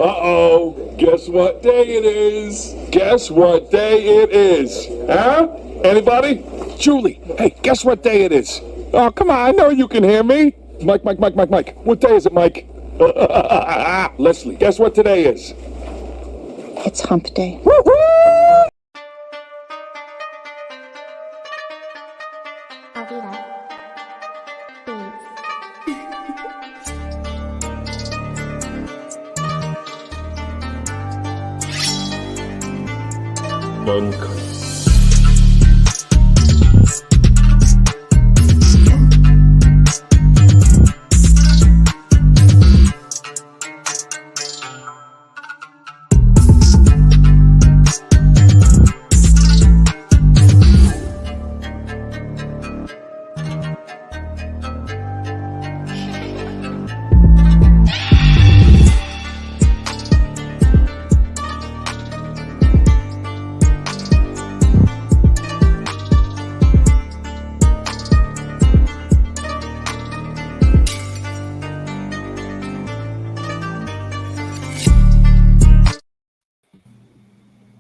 Uh-oh, guess what day it is? Guess what day it is? Huh? Anybody? Julie, hey, guess what day it is? Oh, come on, I know you can hear me. Mike. What day is it, Mike? Leslie, guess what today is? It's hump day. Woo-hoo! Monk.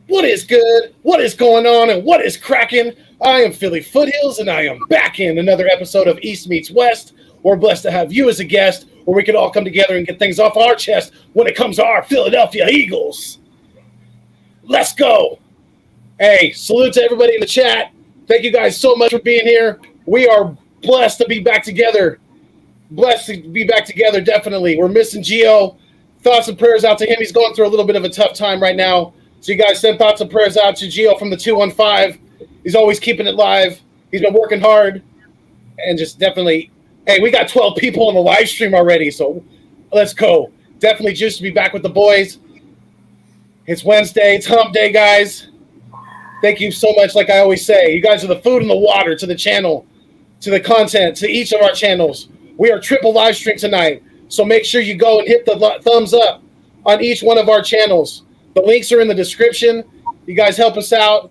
What is good? What is going on? And what is cracking? I am Philly Foothills, and I am back in another episode of East Meets West. We're blessed to have you as a guest, where we can all come together and get things off our chest when it comes to our Philadelphia Eagles. Let's go. Hey, salute to everybody in the chat. Thank you guys so much for being here. We are blessed to be back together. Definitely. We're missing Gio. Thoughts and prayers out to him. He's going through a little bit of a tough time right now. So you guys send thoughts and prayers out to Gio from the 215. He's always keeping it live. He's been working hard. And just definitely, hey, we got 12 people on the live stream already, so let's go. Definitely juiced to be back with the boys. It's Wednesday. It's hump day, guys. Thank you so much, like I always say. You guys are the food and the water to the channel, to the content, to each of our channels. We are triple live stream tonight, so make sure you go and hit the thumbs up on each one of our channels. The links are in the description. You guys help us out.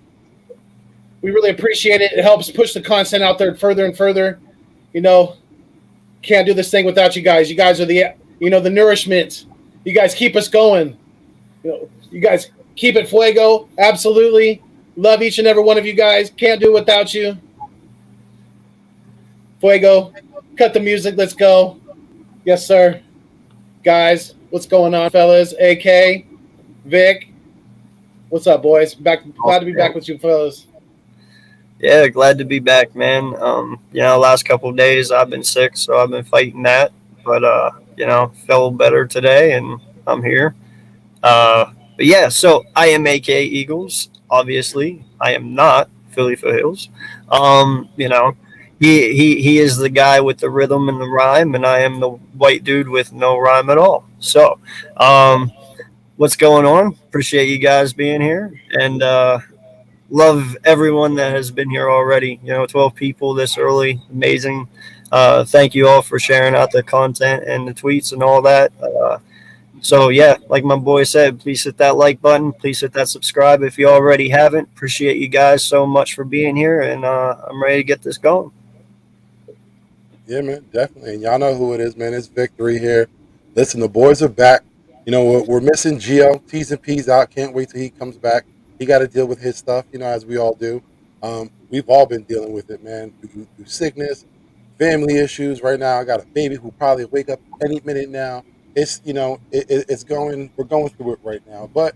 We really appreciate it. It helps push the content out there further and further. You know, can't do this thing without you guys. You guys are the nourishment. You guys keep us going. You guys keep it fuego. Absolutely. Love each and every one of you guys. Can't do it without you. Fuego. Cut the music. Let's go. Yes, sir. Guys, what's going on, fellas? AK. Vic, what's up, boys? Glad to be back with you fellas. Yeah, glad to be back, man. Last couple of days I've been sick, so I've been fighting that. But feel better today, and I'm here. But yeah, so I am AK Eagles. Obviously, I am not Philly Foothills. He is the guy with the rhythm and the rhyme, and I am the white dude with no rhyme at all. So, what's going on? Appreciate you guys being here, and love everyone that has been here already. 12 people this early, amazing. Thank you all for sharing out the content and the tweets and all that. So yeah, like my boy said, please hit that like button. Please hit that subscribe if you already haven't. Appreciate you guys so much for being here, and I'm ready to get this going. Yeah, man, definitely. And y'all know who it is, man. It's Victory here. Listen, the boys are back. We're missing Gio. T's and P's out. Can't wait till he comes back. He got to deal with his stuff, as we all do. We've all been dealing with it, man, through sickness, family issues. Right now, I got a baby who probably wake up any minute now. It's, it's going, we're going through it right now. But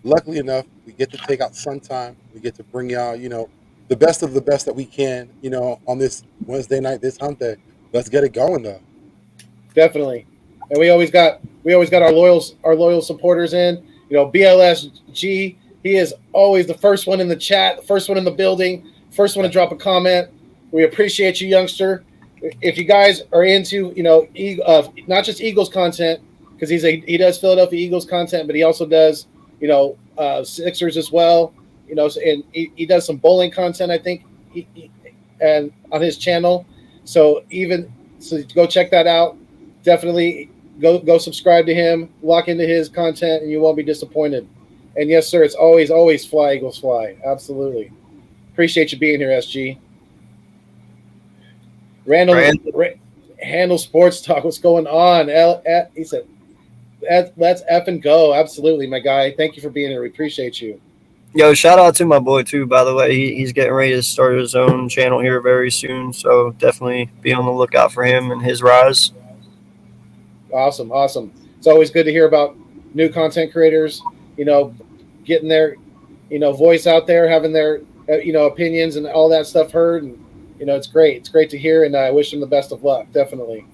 luckily enough, we get to take out sun time. We get to bring y'all, the best of the best that we can, on this Wednesday night, this hump day. Let's get it going, though. Definitely. And we always got our loyal supporters in. BLSG, he is always the first one in the chat, the first one in the building, first one to drop a comment. We appreciate you, youngster. If you guys are into, not just Eagles content, because he does Philadelphia Eagles content, but he also does, Sixers as well. And he does some bowling content, I think, and on his channel. So go check that out. Definitely go subscribe to him, lock into his content, and you won't be disappointed. And yes, sir, it's always fly, Eagles fly. Absolutely. Appreciate you being here, SG. Randall Sports Talk, what's going on? He said, let's F and go. Absolutely, my guy. Thank you for being here. We appreciate you. Yo, shout out to my boy too. By the way, he's getting ready to start his own channel here very soon. So definitely be on the lookout for him and his rise. Awesome. It's always good to hear about new content creators. Getting their voice out there, having their opinions and all that stuff heard, and it's great. It's great to hear, and I wish him the best of luck. Definitely.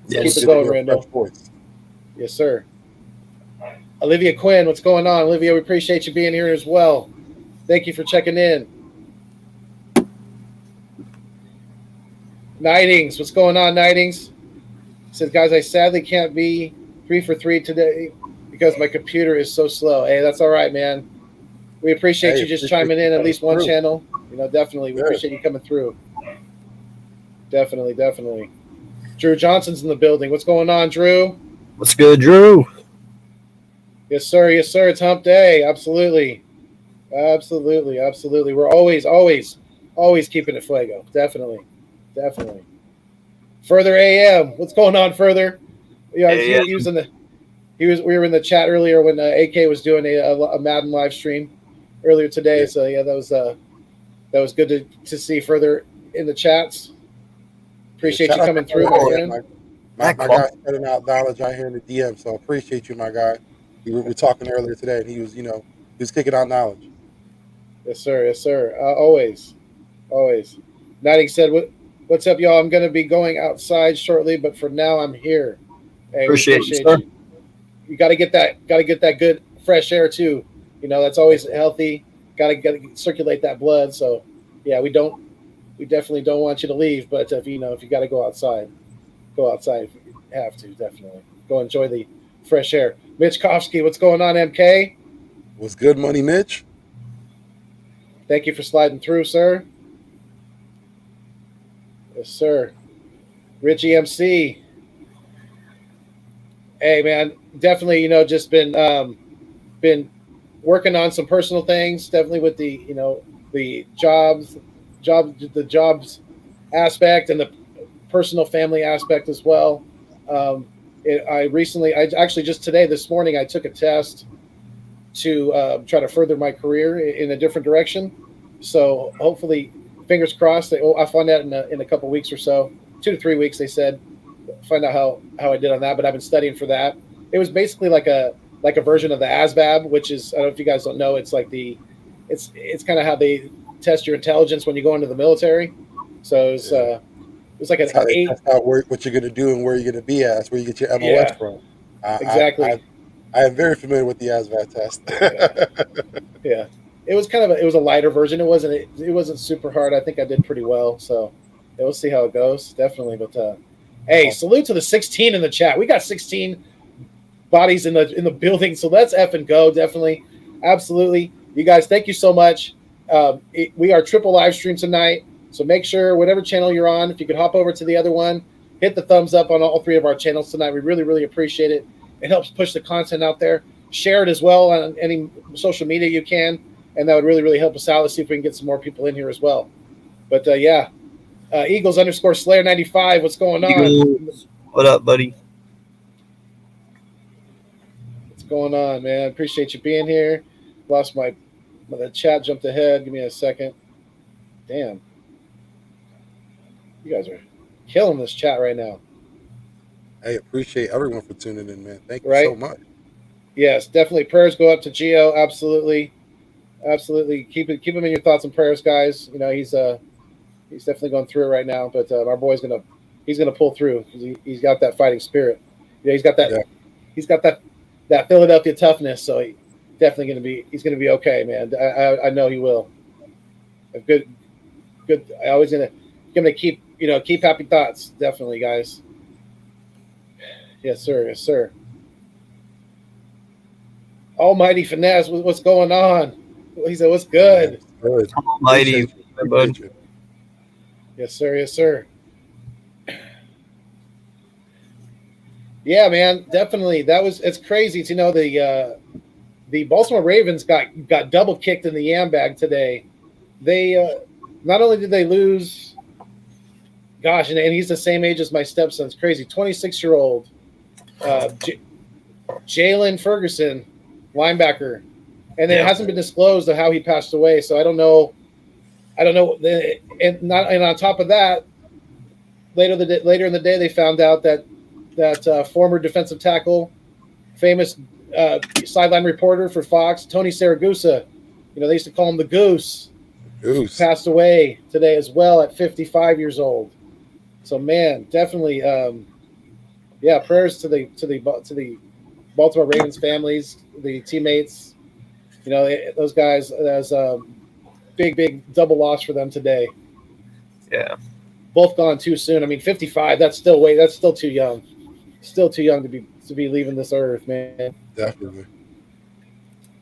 Yes. Keep it going, Randall. Yes, sir. Olivia Quinn, what's going on? Olivia, we appreciate you being here as well. Thank you for checking in. Nightings, what's going on, Nightings? Says, guys, I sadly can't be 3 for 3 today because my computer is so slow. Hey, that's all right, man. We appreciate you just chiming in at least one channel. Definitely. We appreciate you coming through. Definitely. Drew Johnson's in the building. What's going on, Drew? What's good, Drew? Yes, sir. It's hump day. Absolutely. We're always keeping it fuego. Definitely. Further AM. What's going on, Further? Yeah, we were in the chat earlier when AK was doing a Madden live stream earlier today. Yeah. So yeah, that was good to see Further in the chats. Appreciate you coming through, my friend. My guy's spreading out knowledge out here in the DM, so appreciate you, my guy. We were talking earlier today, and he was kicking out knowledge. Yes, sir. Always. Nighting said, "What's up, y'all? I'm going to be going outside shortly, but for now, I'm here." Hey, appreciate you. You got to get that good fresh air too. That's always healthy. Got to circulate that blood. So, yeah, we definitely don't want you to leave, but if you got to go outside if you have to. Definitely go enjoy the fresh air. Mitch Kofsky, what's going on, MK? What's good, Money Mitch? Thank you for sliding through, sir. Yes, sir. Richie MC. Hey, man, definitely, just been working on some personal things, definitely with the jobs aspect and the personal family aspect as well. This morning, I took a test to try to further my career in a different direction. So hopefully, fingers crossed, I'll find out in a couple weeks or so, 2 to 3 weeks, they said, find out how I did on that. But I've been studying for that. It was basically like a version of the ASVAB, which is, I don't know if you guys don't know, it's like it's kind of how they test your intelligence when you go into the military. So it's like an 8. Test out what you're going to do and where you're going to be at. That's where you get your MOS from. Exactly. I am very familiar with the ASVAB test. Yeah. It was a lighter version. It wasn't super hard. I think I did pretty well. So we'll see how it goes. Definitely. But hey, salute to the 16 in the chat. We got 16 bodies in the building. So let's F and go. Definitely. Absolutely. You guys, thank you so much. We are triple live stream tonight. So make sure whatever channel you're on, if you could hop over to the other one, hit the thumbs up on all 3 of our channels tonight. We really, really appreciate it. It helps push the content out there. Share it as well on any social media you can. And that would really, really help us out. Let's see if we can get some more people in here as well. But yeah, Eagles _Slayer 95. What's going on? Eagles. What up, buddy? What's going on, man? Appreciate you being here. Lost the chat jumped ahead. Give me a second. Damn. You guys are killing this chat right now. I appreciate everyone for tuning in, man. Thank you so much. Yes, definitely. Prayers go up to Gio. Absolutely. Keep him in your thoughts and prayers, guys. He's definitely going through it right now, but our boy's he's gonna pull through. He's got that fighting spirit. He's got that. Yeah. He's got that Philadelphia toughness. So he's gonna be okay, man. I know he will. Good. I always gonna keep happy thoughts. Definitely, guys. Yes, sir. Almighty Finesse, what's going on? He said, "What's good?" Good. Almighty, bud. Yes, sir. Yeah, man, definitely. It's crazy to know the Baltimore Ravens got double kicked in the yam bag today. They not only did they lose, gosh, and he's the same age as my stepson. It's crazy. 26-year-old Jalen Ferguson, linebacker, and it Yeah. hasn't been disclosed of how he passed away. So I don't know. And on top of that, later in the day, they found out that former defensive tackle, famous sideline reporter for Fox, Tony Saragusa, they used to call him the Goose, Goose. passed away today as well at 55 years old. So man, definitely, prayers to the Baltimore Ravens families, the teammates. Those guys. That's a big double loss for them today. Yeah. Both gone too soon. I mean, 55. That's still too young. Still too young to be leaving this earth, man. Definitely.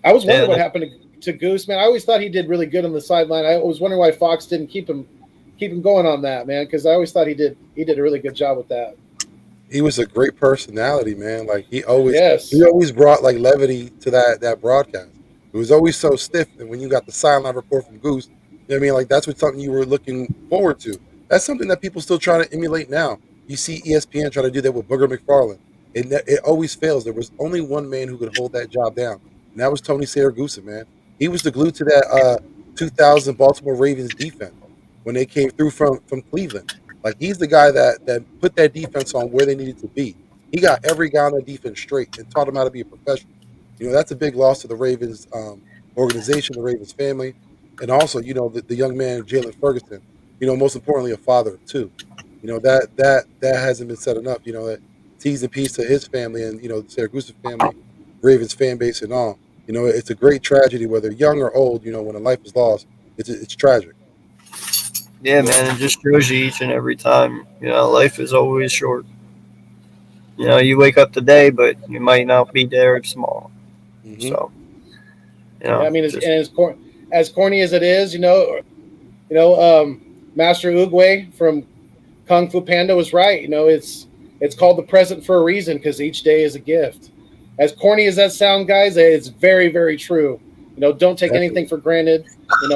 I was wondering what happened to Goose, man. I always thought he did really good on the sideline. I was wondering why Fox didn't keep him going on that, man, because I always thought he did a really good job with that. He was a great personality, man. Like he always brought like levity to that broadcast. It was always so stiff, and when you got the sideline report from Goose, you know what I mean? Like that's something you were looking forward to. That's something that people still try to emulate now. You see ESPN try to do that with Booger McFarland. It always fails. There was only one man who could hold that job down, and that was Tony Saragusa, man. He was the glue to that 2000 Baltimore Ravens defense when they came through from Cleveland. Like he's the guy that put that defense on where they needed to be. He got every guy on that defense straight and taught them how to be a professional. That's a big loss to the Ravens organization, the Ravens family, and also the young man Jalen Ferguson. Most importantly, a father of two. That hasn't been said enough. That T's and P's to his family and the Saragusa family, Ravens fan base and all. It's a great tragedy, whether young or old. When a life is lost, it's tragic. Yeah, man, it just shows you each and every time. Life is always short. You wake up today, but you might not be there tomorrow. Mm-hmm. So, I mean, as corny as it is, Master Oogway from Kung Fu Panda was right. It's called the present for a reason because each day is a gift. As corny as that sound, guys, it's very, very true. Don't take anything for granted.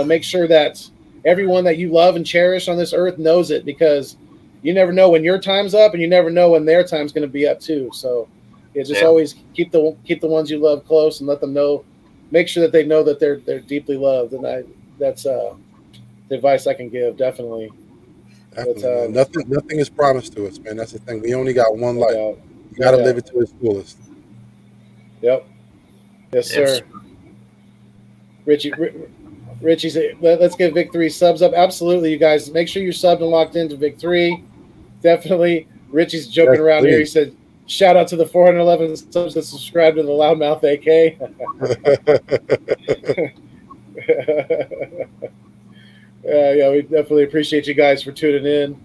Make sure that everyone that you love and cherish on this earth knows it, because you never know when your time's up, and you never know when their time's going to be up too. So, just always keep the ones you love close and let them know. Make sure that they know that they're deeply loved, and that's the advice I can give. Definitely. Definitely, nothing is promised to us, man. That's the thing. We only got one life. You got to live it to its fullest. Yep. Yes, sir. Richie said, let's give Vic 3 subs up. Absolutely, you guys. Make sure you're subbed and locked into Vic 3. Definitely. Richie's joking around here. He said, shout out to the 411 subs that subscribed to the Loudmouth AK. Yeah, we definitely appreciate you guys for tuning in.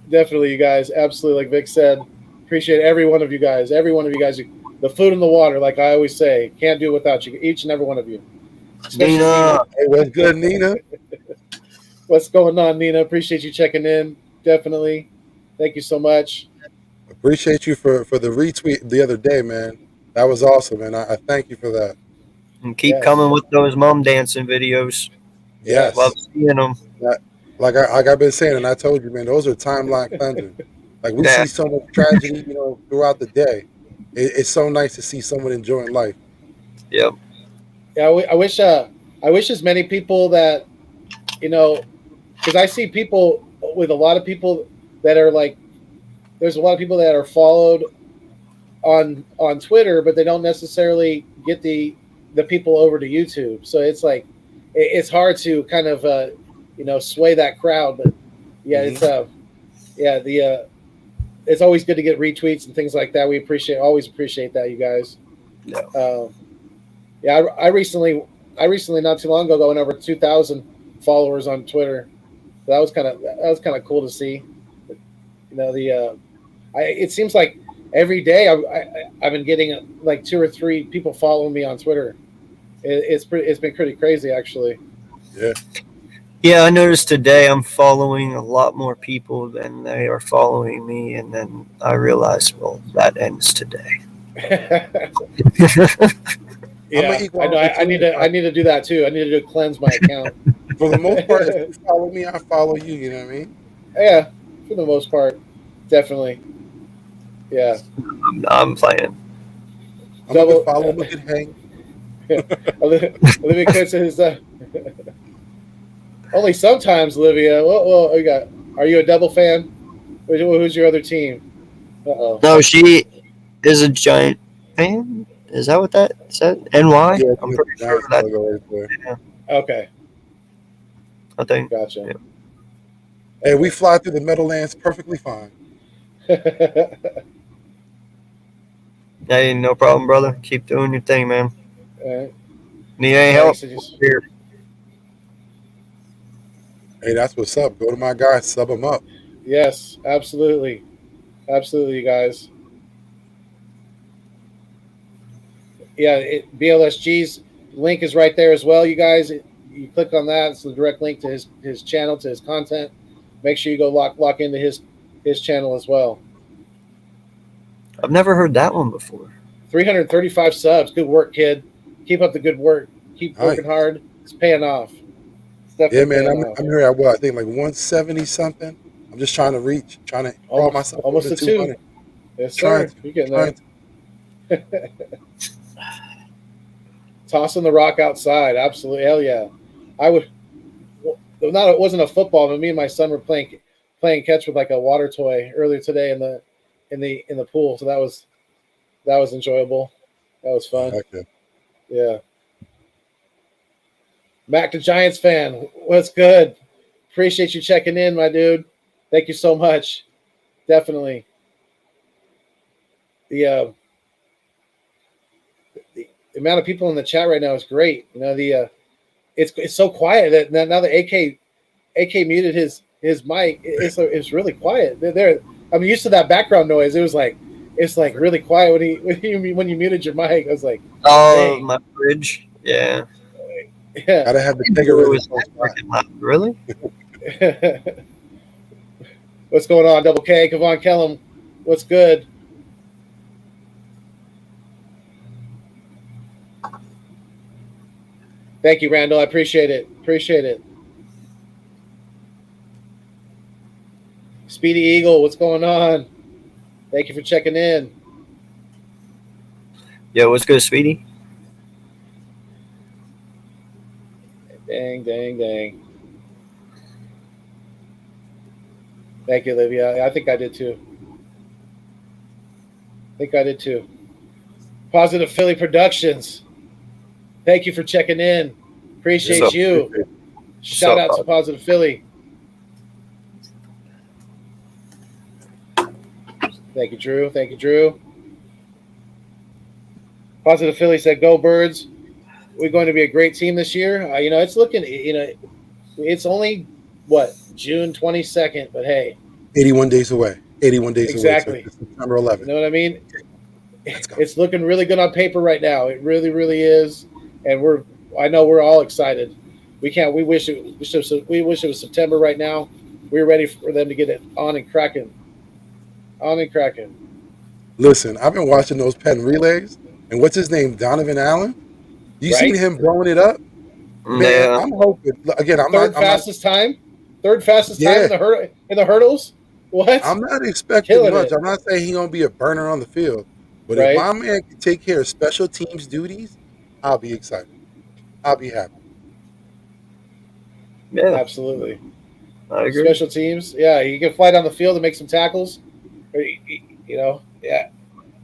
Definitely, you guys. Absolutely, like Vic said. Appreciate every one of you guys. Every one of you guys. The food and the water, like I always say. Can't do it without you. Each and every one of you. Nina. Hey, what's good, Nina? What's going on, Nina? Appreciate you checking in. Definitely. Thank you so much. Appreciate you for the retweet the other day, man. That was awesome, man. I thank you for that. And keep coming with those mom dancing videos. Yes. Love seeing them. Like I've been saying, and I told you, man, those are timeline cleansing. Like we see so much tragedy, throughout the day. It's so nice to see someone enjoying life. Yep. Yeah, I wish as many people that, because I see people with a lot of people that are like, there's a lot of people that are followed on Twitter, but they don't necessarily get the people over to YouTube. So it's like, it's hard to kind of, sway that crowd. But yeah, it's always good to get retweets and things like that. We always appreciate that, you guys. Yeah. I recently not too long ago went over 2,000 followers on Twitter. So that was kind of cool to see. It seems like every day I've been getting like 2 or 3 people following me on Twitter. It's been pretty crazy, actually. Yeah. Yeah, I noticed today I'm following a lot more people than they are following me, and then I realized, well, that ends today. Yeah, I know. I need to do that too. I need to cleanse my account. For the most part, if you follow me, I follow you. You know what I mean? Yeah, for the most part, definitely. Yeah, I'm playing. I'm a good follow. I'm a good hang. Olivia Cook says, only sometimes, Olivia. Well, we got. Are you a double fan? Who's your other team? Uh-oh. No, she is a Giant fan. Is that what that said? NY? Yeah, I'm pretty sure nice that. logo right there. Yeah, Okay, I think. gotcha. Yeah. Hey, we fly through the Meadowlands perfectly fine. Hey, no problem, brother. Keep doing your thing, man. Alright. Need any help? Thanks, Here. Hey, that's what's up. Go to my guys, sub them up. Yes, absolutely, you guys. Yeah, BLSG's link is right there as well, you guys. You click on that; it's the direct link to his channel, to his content. Make sure you go lock into his channel as well. I've never heard that one before. 335 subs. Good work, kid. Keep up the good work. Keep working hard. It's paying off. It's definitely Yeah, man. paying off. I'm here at what? I think like 170 something. I'm just trying to draw myself almost to a 200. 2. Yes, sir. You're getting there. Tossing the rock outside. Absolutely. Hell yeah. I would. It wasn't a football, but me and my son were playing catch with like a water toy earlier today in the pool. So that was enjoyable. That was fun. Okay. Yeah. Mac the Giants fan, what's good? Appreciate you checking in, my dude. Thank you so much. Definitely. The amount of people in the chat right now is great. You know, it's so quiet that now the AK muted his mic. It's really quiet. I'm used to that background noise. It's like really quiet when you muted your mic. I was like, oh, dang. My fridge. Yeah. Yeah. Gotta have the bigger Really? What's going on, Double K? K'von Kellum, what's good? Thank you, Randall. I appreciate it. Speedy Eagle, what's going on? Thank you for checking in. Yo, what's good, Speedy? Dang. Thank you, Olivia. I think I did too. Positive Philly Productions. Thank you for checking in. Appreciate you. Shout out to Positive Philly. Thank you, Drew. Positive Philly said, "Go Birds. We're going to be a great team this year." It's looking. It's only June 22nd, but hey, 81 days away. 81 days exactly. away. So September 11th. You know what I mean? It's looking really good on paper right now. It really, really is, and I know we're all excited. We wish it was September right now. We're ready for them to get it on and cracking. Listen, I've been watching those Penn relays, and what's his name, Donovan Allen? You seen him blowing it up? Man, yeah. I'm hoping. Again, third fastest time in the hurdles. What? I'm not expecting much. I'm not saying he's gonna be a burner on the field, but if my man can take care of special teams duties, I'll be excited. I'll be happy. Yeah, absolutely. I agree. Special teams, yeah, you can fly down the field and make some tackles.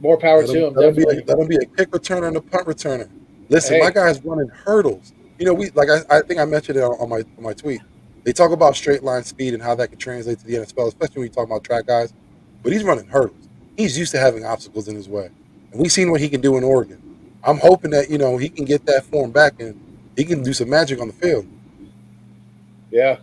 More power to him. Let him be a kick returner and a punt returner. Listen, my guy's running hurdles. I think I mentioned it on my tweet. They talk about straight line speed and how that can translate to the NFL, especially when you talk about track guys. But he's running hurdles. He's used to having obstacles in his way, and we've seen what he can do in Oregon. I'm hoping that he can get that form back and he can do some magic on the field. Yeah.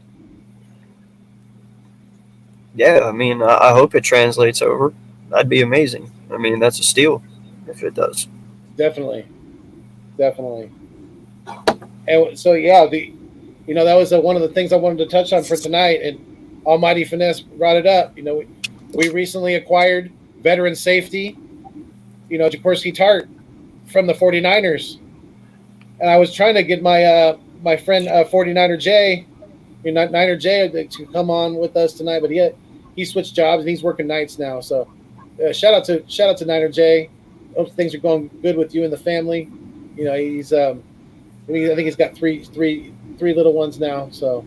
Yeah, I mean, I hope it translates over. That'd be amazing. I mean, that's a steal if it does. Definitely. And so, yeah, that was one of the things I wanted to touch on for tonight. And Almighty Finesse brought it up. We recently acquired veteran safety, Jaquiski Tartt from the 49ers. And I was trying to get my friend 49er Jay, Niner Jay, to come on with us tonight, but he switched jobs and he's working nights now. So shout out to Niner Jay. hope things are going good with you and the family. You know, I think he's got three little ones now. So,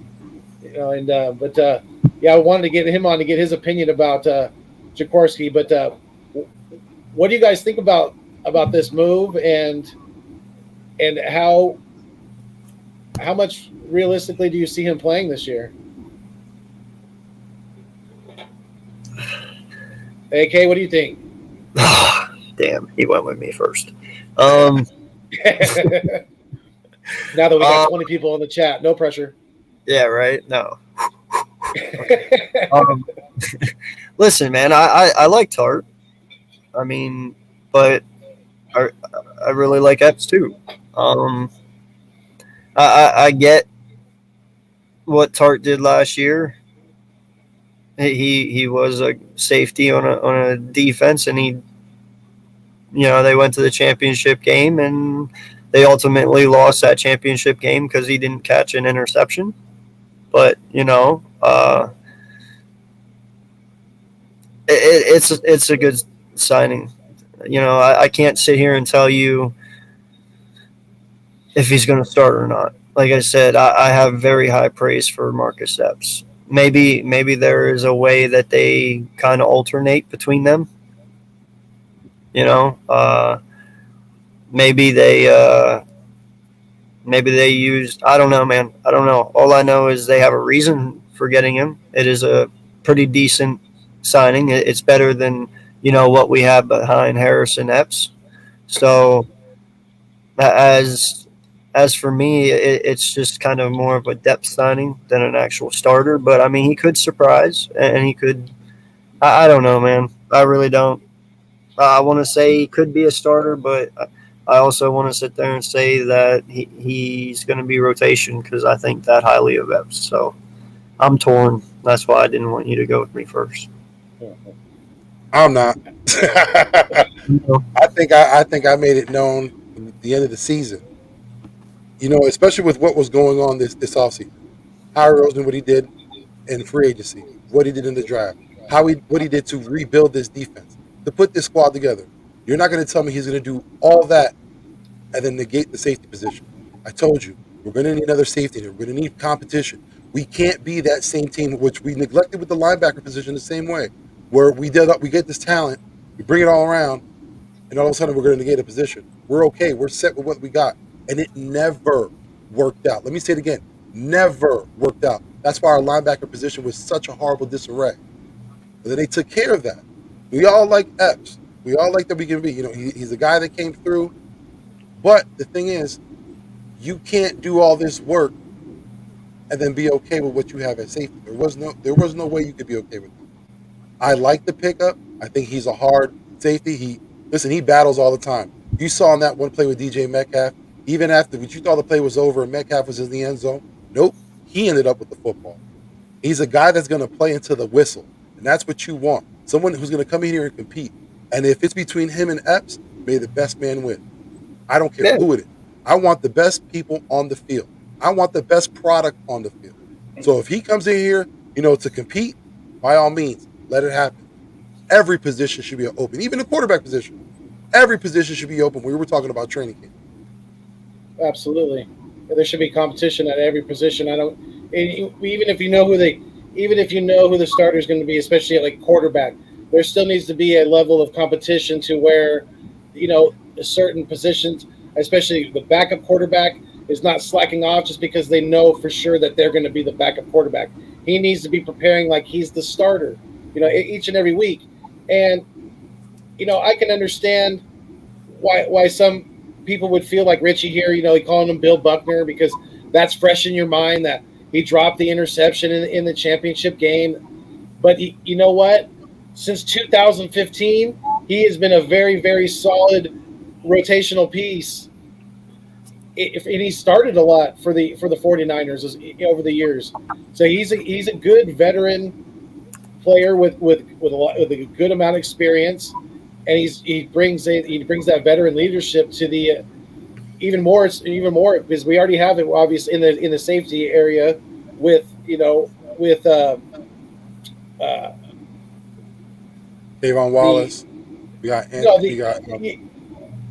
you know, yeah, I wanted to get him on to get his opinion about Jaquiski. But what do you guys think about this move, and how much realistically do you see him playing this year? AK, what do you think? Damn, he went with me first. Now that we got 20 people in the chat, no pressure. Yeah, right. No. Listen, man, I like Tartt. I mean, but I really like Epps too. I get what Tartt did last year. He was a safety on a defense, and they went to the championship game, and they ultimately lost that championship game because he didn't catch an interception. But it's a good signing. I can't sit here and tell you if he's going to start or not. Like I said, I have very high praise for Marcus Epps. Maybe there is a way that they kind of alternate between them. Maybe they used. I don't know, man. I don't know. All I know is they have a reason for getting him. It is a pretty decent signing. It's better than what we have behind Harrison Epps. So as for me, it's just kind of more of a depth signing than an actual starter. But I mean, he could surprise, and he could. I don't know, man. I really don't. I want to say he could be a starter, but I also want to sit there and say that he's going to be rotation because I think that highly of Epps. So I'm torn. That's why I didn't want you to go with me first. I'm not. I think I made it known at the end of the season. Especially with what was going on this offseason. Howard Roseman, what he did in free agency, what he did in the draft, what he did to rebuild this defense, to put this squad together. You're not going to tell me he's going to do all that and then negate the safety position. I told you, we're going to need another safety here. We're going to need competition. We can't be that same team, which we neglected with the linebacker position the same way, where we get this talent, we bring it all around, and all of a sudden we're going to negate a position. We're okay. We're set with what we got. And it never worked out. Let me say it again. Never worked out. That's why our linebacker position was such a horrible disarray. But then they took care of that. We all like Epps. We all like that we can be. He's a guy that came through. But the thing is, you can't do all this work and then be okay with what you have at safety. There was no way you could be okay with it. I like the pickup. I think he's a hard safety. He battles all the time. You saw in that one play with DJ Metcalf, even after you thought the play was over and Metcalf was in the end zone. Nope. He ended up with the football. He's a guy that's going to play into the whistle. And that's what you want. Someone who's going to come in here and compete. And if it's between him and Epps, may the best man win. I don't care who it is. I want the best people on the field. I want the best product on the field. So if he comes in here, to compete, by all means, let it happen. Every position should be open, even the quarterback position. Every position should be open. We were talking about training camp. Absolutely, there should be competition at every position. Even if you know who the starter is going to be, especially at like quarterback, there still needs to be a level of competition to where, certain positions, especially the backup quarterback, is not slacking off just because they know for sure that they're going to be the backup quarterback. He needs to be preparing like he's the starter, each and every week. And, I can understand why some people would feel like Richie here, calling him Bill Buckner, because that's fresh in your mind that he dropped the interception in the championship game. But you know what? Since 2015, he has been a very, very solid rotational piece. And he started a lot for the 49ers over the years. So he's a good veteran player with a good amount of experience, and he brings that veteran leadership to the even more because we already have it obviously in the safety area with K'von Wallace. We got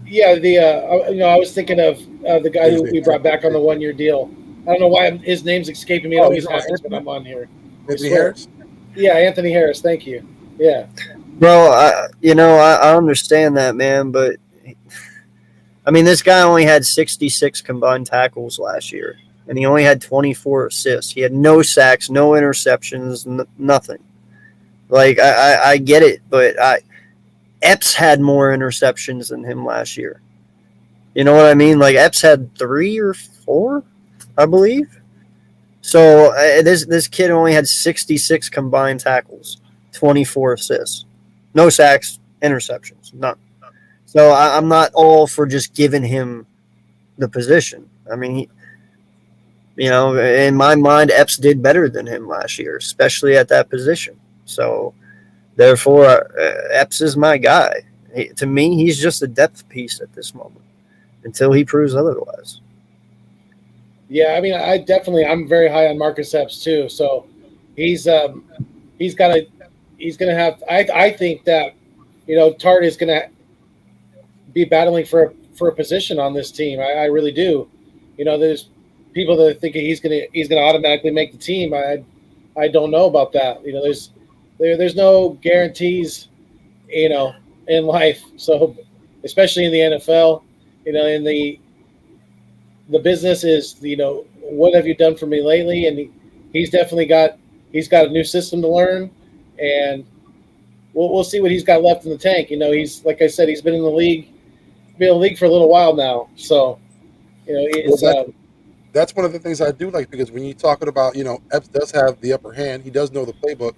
Yeah, I was thinking of the guy who we brought back on the 1 year deal. I don't know why his name's escaping me. It always happens when I'm on here. Anthony Harris? Yeah, Anthony Harris. Thank you. Yeah. Bro, I understand that, man, but I mean, this guy only had 66 combined tackles last year, and he only had 24 assists. He had no sacks, no interceptions, nothing. Like, I get it, but Epps had more interceptions than him last year. You know what I mean? Like, Epps had 3 or 4, I believe. So this kid only had 66 combined tackles, 24 assists, no sacks, interceptions, none. So I'm not all for just giving him the position. I mean, in my mind, Epps did better than him last year, especially at that position. So therefore, Epps is my guy. To me, he's just a depth piece at this moment until he proves otherwise. Yeah, I mean, I'm very high on Marcus Epps too. So he's gonna have. I think that Tartt is gonna be battling for a position on this team. I really do. There's people that think he's gonna automatically make the team. I don't know about that. There's no guarantees, in life. So especially in the NFL, in the business is, what have you done for me lately? And he's definitely got a new system to learn, and we'll see what he's got left in the tank. He's, like I said, he's been in the league for a little while now. So, that's one of the things I do like, because when you're talking about, Epps does have the upper hand. He does know the playbook.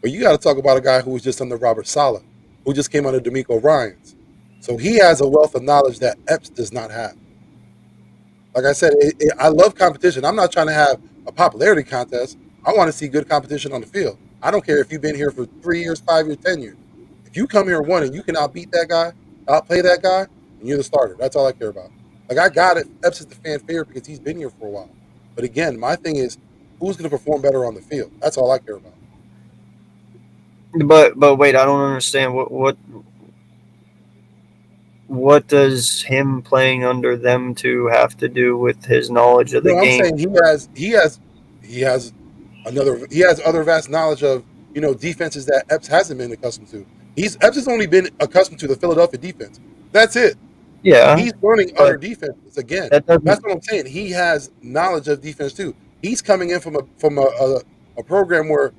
But you got to talk about a guy who was just under Robert Saleh, who just came under D'Amico Ryans. So he has a wealth of knowledge that Epps does not have. Like I said, I love competition. I'm not trying to have a popularity contest. I want to see good competition on the field. I don't care if you've been here for 3 years, 5 years, 10 years. If you come here and won and you can outbeat that guy, outplay that guy, and you're the starter. That's all I care about. Like, I got it. Epps is the fan favorite because he's been here for a while. But again, my thing is, who's going to perform better on the field? That's all I care about. But wait, I don't understand what does him playing under them two have to do with his knowledge of the game? I'm saying he has other vast knowledge of defenses that Epps hasn't been accustomed to. Epps has only been accustomed to the Philadelphia defense. That's it. Yeah, he's learning other defenses again. That's what I'm saying. He has knowledge of defense too. He's coming in from a program where,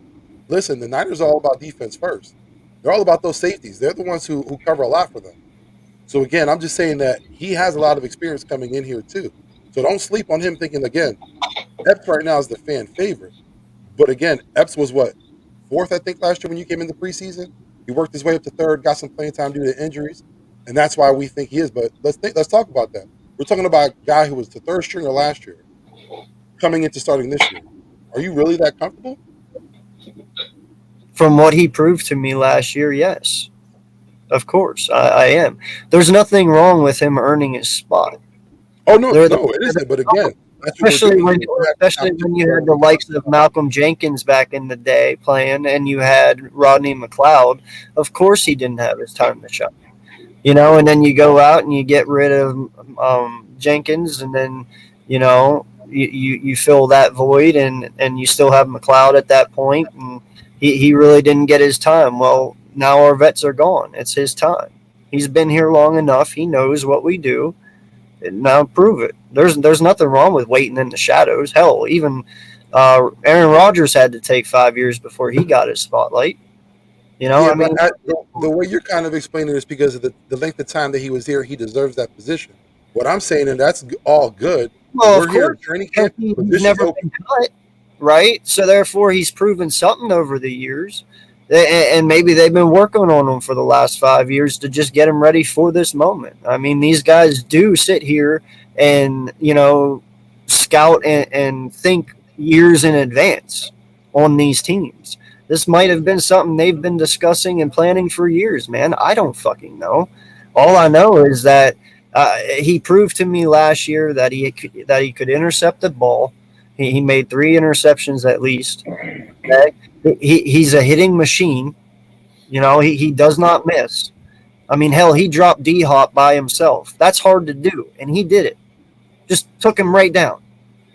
listen, the Niners are all about defense first. They're all about those safeties. They're the ones who cover a lot for them. So again, I'm just saying that he has a lot of experience coming in here too. So don't sleep on him thinking, again, Epps right now is the fan favorite. But again, Epps was what, 4th, I think, last year when you came in the preseason? He worked his way up to 3rd, got some playing time due to injuries. And that's why we think he is. But let's talk about that. We're talking about a guy who was the 3rd stringer last year, coming into starting this year. Are you really that comfortable? From what he proved to me last year, yes. Of course, I am. There's nothing wrong with him earning his spot. Oh, no, it isn't. But again, especially when you had the likes of Malcolm Jenkins back in the day playing, and you had Rodney McLeod. Of course, he didn't have his time to shine. And then you go out and you get rid of Jenkins, and then you fill that void, and you still have McLeod at that point, and he really didn't get his time. Well, now our vets are gone. It's his time. He's been here long enough. He knows what we do. Now prove it. There's nothing wrong with waiting in the shadows. Hell, even Aaron Rodgers had to take 5 years before he got his spotlight. The way you're kind of explaining this, because of the length of time that he was here, he deserves that position. What I'm saying, and that's all good. Well, we're here at training camp. He's never been cut, right? So therefore, he's proven something over the years. And maybe they've been working on him for the last 5 years to just get him ready for this moment. I mean, these guys do sit here and, scout and think years in advance on these teams. This might have been something they've been discussing and planning for years, man. I don't fucking know. All I know is that he proved to me last year that he could intercept the ball. He made 3 interceptions at least. Okay? He's a hitting machine. He does not miss. I mean, hell, he dropped D-Hop by himself. That's hard to do, and he did it. Just took him right down.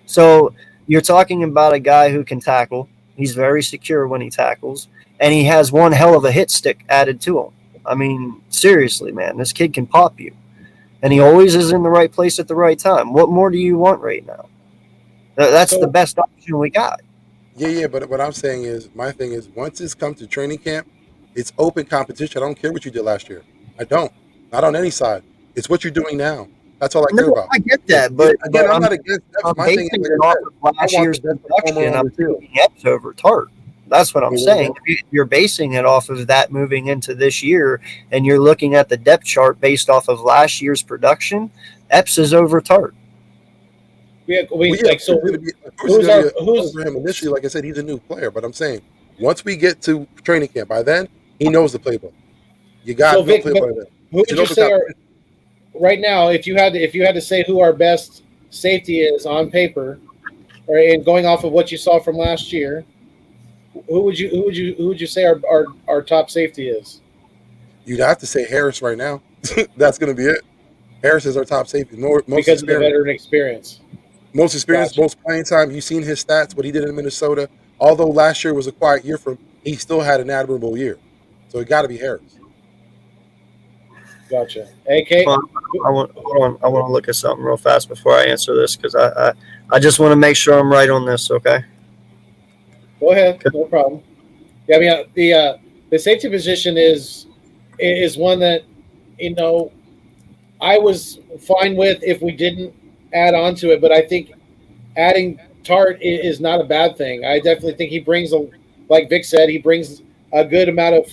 So you're talking about a guy who can tackle. He's very secure when he tackles, and he has one hell of a hit stick added to him. I mean, seriously, man, this kid can pop you. And he always is in the right place at the right time. What more do you want right now? That's the best option we got. Yeah, but what I'm saying is, my thing is, once it's come to training camp, it's open competition. I don't care what you did last year. I don't. Not on any side. It's what you're doing now. That's all I care about. I get that, but again, I'm not against that. My thing is, off of last year's production, I'm taking Epps over Tartt. That's what I'm saying. If you're basing it off of that moving into this year, and you're looking at the depth chart based off of last year's production, Epps is over Tartt. Who's over him initially? Like I said, he's a new player, but I'm saying once we get to training camp, by then he knows the playbook. You got to play by then. Who would you say right now, if you had to say who our best safety is on paper, or and going off of what you saw from last year, who would you say our top safety is? You'd have to say Harris right now. That's going to be it. Harris is our top safety. Most because of the veteran experience. Most experience, most playing time. You've seen his stats, what he did in Minnesota. Although last year was a quiet year for him, he still had an admirable year. So it got to be Harris. Gotcha. Hey, Kate. I want to look at something real fast before I answer this, because I just want to make sure I'm right on this. Okay. Go ahead. No problem. Yeah, I mean, the safety position is one that, you know, I was fine with if we didn't add on to it, but I think adding Tartt is not a bad thing. I definitely think he brings, like Vic said, he brings a good amount of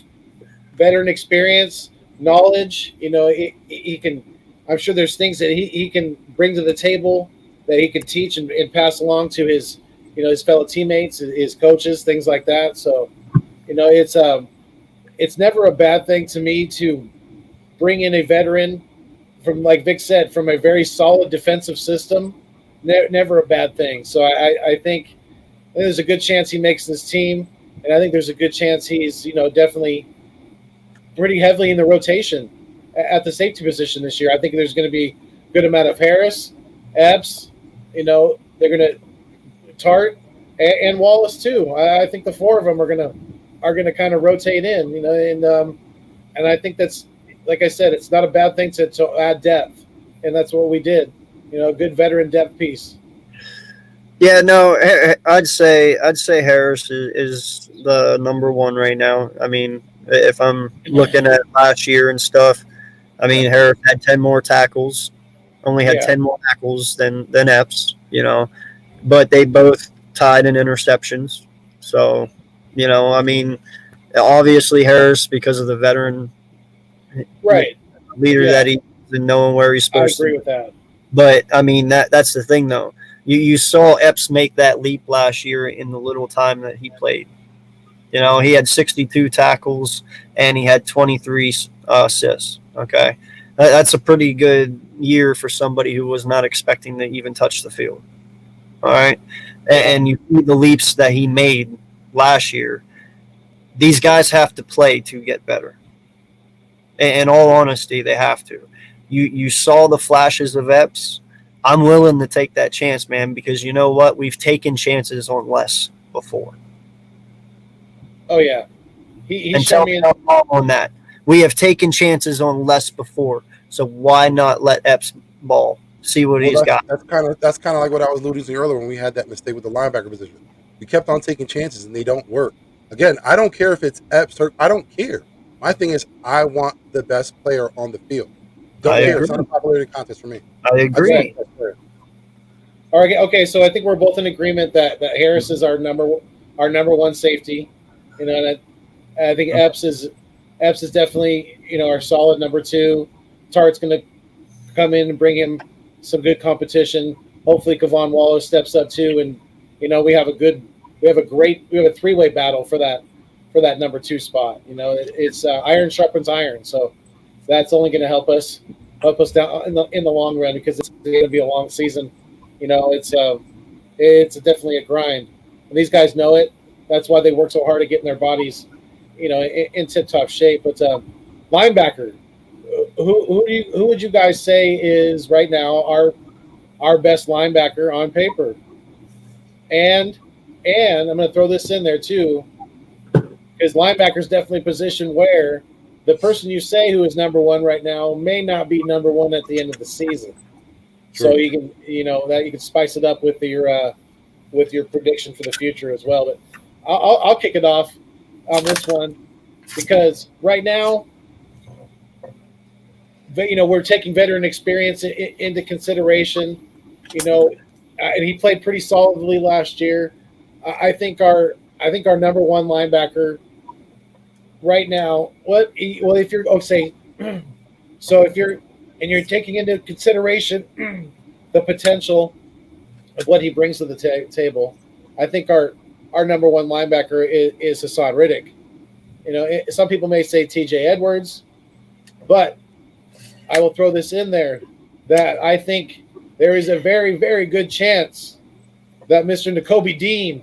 veteran experience, knowledge. You know, he can. I'm sure there's things that he can bring to the table that he can teach and pass along to his, you know, his fellow teammates, his coaches, things like that. So, you know, it's never a bad thing to me to bring in a veteran from, like Vic said, from a very solid defensive system. Never a bad thing. So I think there's a good chance he makes this team, and I think there's a good chance he's, you know, definitely pretty heavily in the rotation at the safety position this year. I think there's going to be a good amount of Harris, Epps, you know, they're going to Tartt and Wallace too. I think the four of them are going to kind of rotate in, you know, and I think that's, like I said, it's not a bad thing to add depth, and that's what we did. You know, a good veteran depth piece. Yeah, no, I'd say Harris is the number one right now. I mean, if I'm looking at last year and stuff, I mean, Harris had 10 more tackles, only had 10 more tackles than Epps, you know, but they both tied in interceptions. So, you know, I mean, obviously Harris, because of the veteran leader that he is and knowing where he's supposed to. I agree with that. But I mean, that's the thing though. You saw Epps make that leap last year in the little time that he played. You know, he had 62 tackles and he had 23 assists. Okay, that's a pretty good year for somebody who was not expecting to even touch the field. All right, and you see the leaps that he made last year. These guys have to play to get better. In all honesty, they have to. You saw the flashes of Epps. I'm willing to take that chance, man, because you know what? We've taken chances on less before. Oh, yeah. He showed me on that. We have taken chances on less before, so why not let Epps ball? See what he's got. That's kind of like what I was alluding to earlier when we had that mistake with the linebacker position. We kept on taking chances, and they don't work. Again, I don't care if it's Epps or I don't care. My thing is, I want the best player on the field. Don't care. It's not a popularity contest for me. I agree. All right. Okay. So I think we're both in agreement that Harris is our number one safety. You know, and I think Epps is definitely, you know, our solid number two. Tartt's going to come in and bring him some good competition. Hopefully, K'von Wallace steps up too, and you know we have a three-way battle for that number two spot. You know, it's iron sharpens iron, so that's only going to help us down in the long run, because it's going to be a long season. You know, it's definitely a grind, and these guys know it. That's why they work so hard at getting their bodies, you know, in tip-top shape. But linebacker, who would you guys say is right now our best linebacker on paper? And I'm going to throw this in there too, because linebacker is definitely a position where the person you say who is number one right now may not be number one at the end of the season. True. So you can that you can spice it up with your prediction for the future as well. But I'll kick it off on this one because right now, we're taking veteran experience into consideration. And he played pretty solidly last year. I think our number one linebacker right now. If you're you're taking into consideration the potential of what he brings to the table, I think our number one linebacker is Hassan Riddick. Some people may say T.J. Edwards, but I will throw this in there that I think there is a very, very good chance that Mr. Nakobe Dean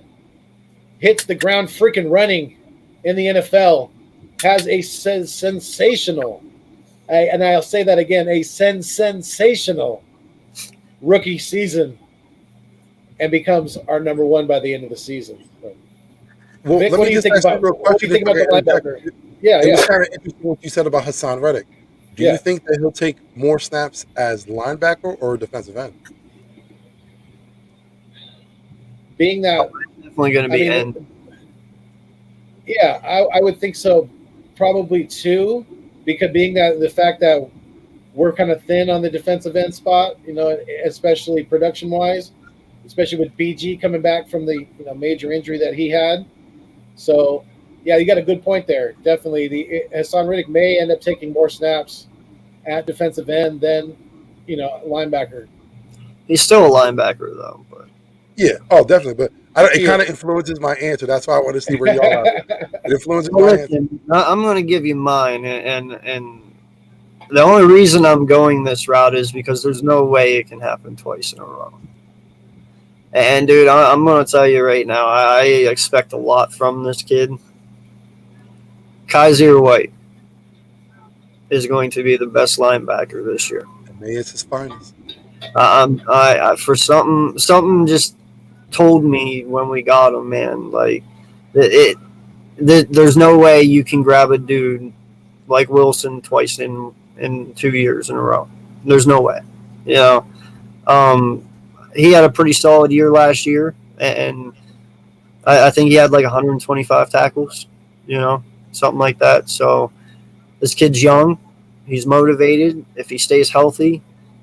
hits the ground freaking running in the NFL, has a sensational, and I'll say that again, a sensational rookie season and becomes our number one by the end of the season. Well, Vic, let what me do you just think ask you a about real what do you think about the linebacker? Yeah. It was kind of interesting what you said about Hassan Reddick. Do Yeah. you think that he'll take more snaps as linebacker or defensive end? Being that Definitely going to be end. Yeah, I would think so. Probably two, because being that the fact that we're kind of thin on the defensive end spot, especially production wise, especially with BG coming back from the major injury that he had. So, yeah, you got a good point there. Definitely, Hassan Riddick may end up taking more snaps at defensive end than linebacker. He's still a linebacker though. But Yeah, oh, definitely. But it kind of influences my answer. That's why I want to see where y'all are. It influences my answer. listen, I'm going to give you mine, and the only reason I'm going this route is because there's no way it can happen twice in a row. And dude, I'm going to tell you right now, I expect a lot from this kid. Kaiser White is going to be the best linebacker this year. And May is his finest. I for something just told me when we got him, man. Like there's no way you can grab a dude like Wilson twice in 2 years in a row. There's no way. He had a pretty solid year last year, and I think he had like 125 tackles, something like that. So this kid's young. He's motivated. If he stays healthy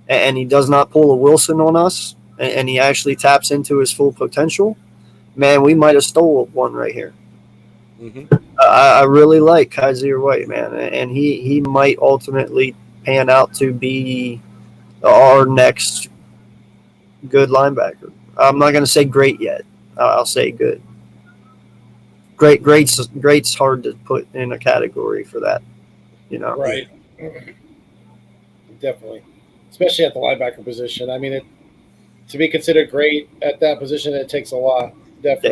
and he does not pull a Wilson on us and he actually taps into his full potential, man, we might have stole one right here. Mm-hmm. I really like Kaiser White, man, and he might ultimately pan out to be our next good linebacker. I'm not going to say great yet. I'll say good. Great's hard to put in a category for that, Right. Definitely, especially at the linebacker position. I mean, to be considered great at that position, it takes a lot. Definitely,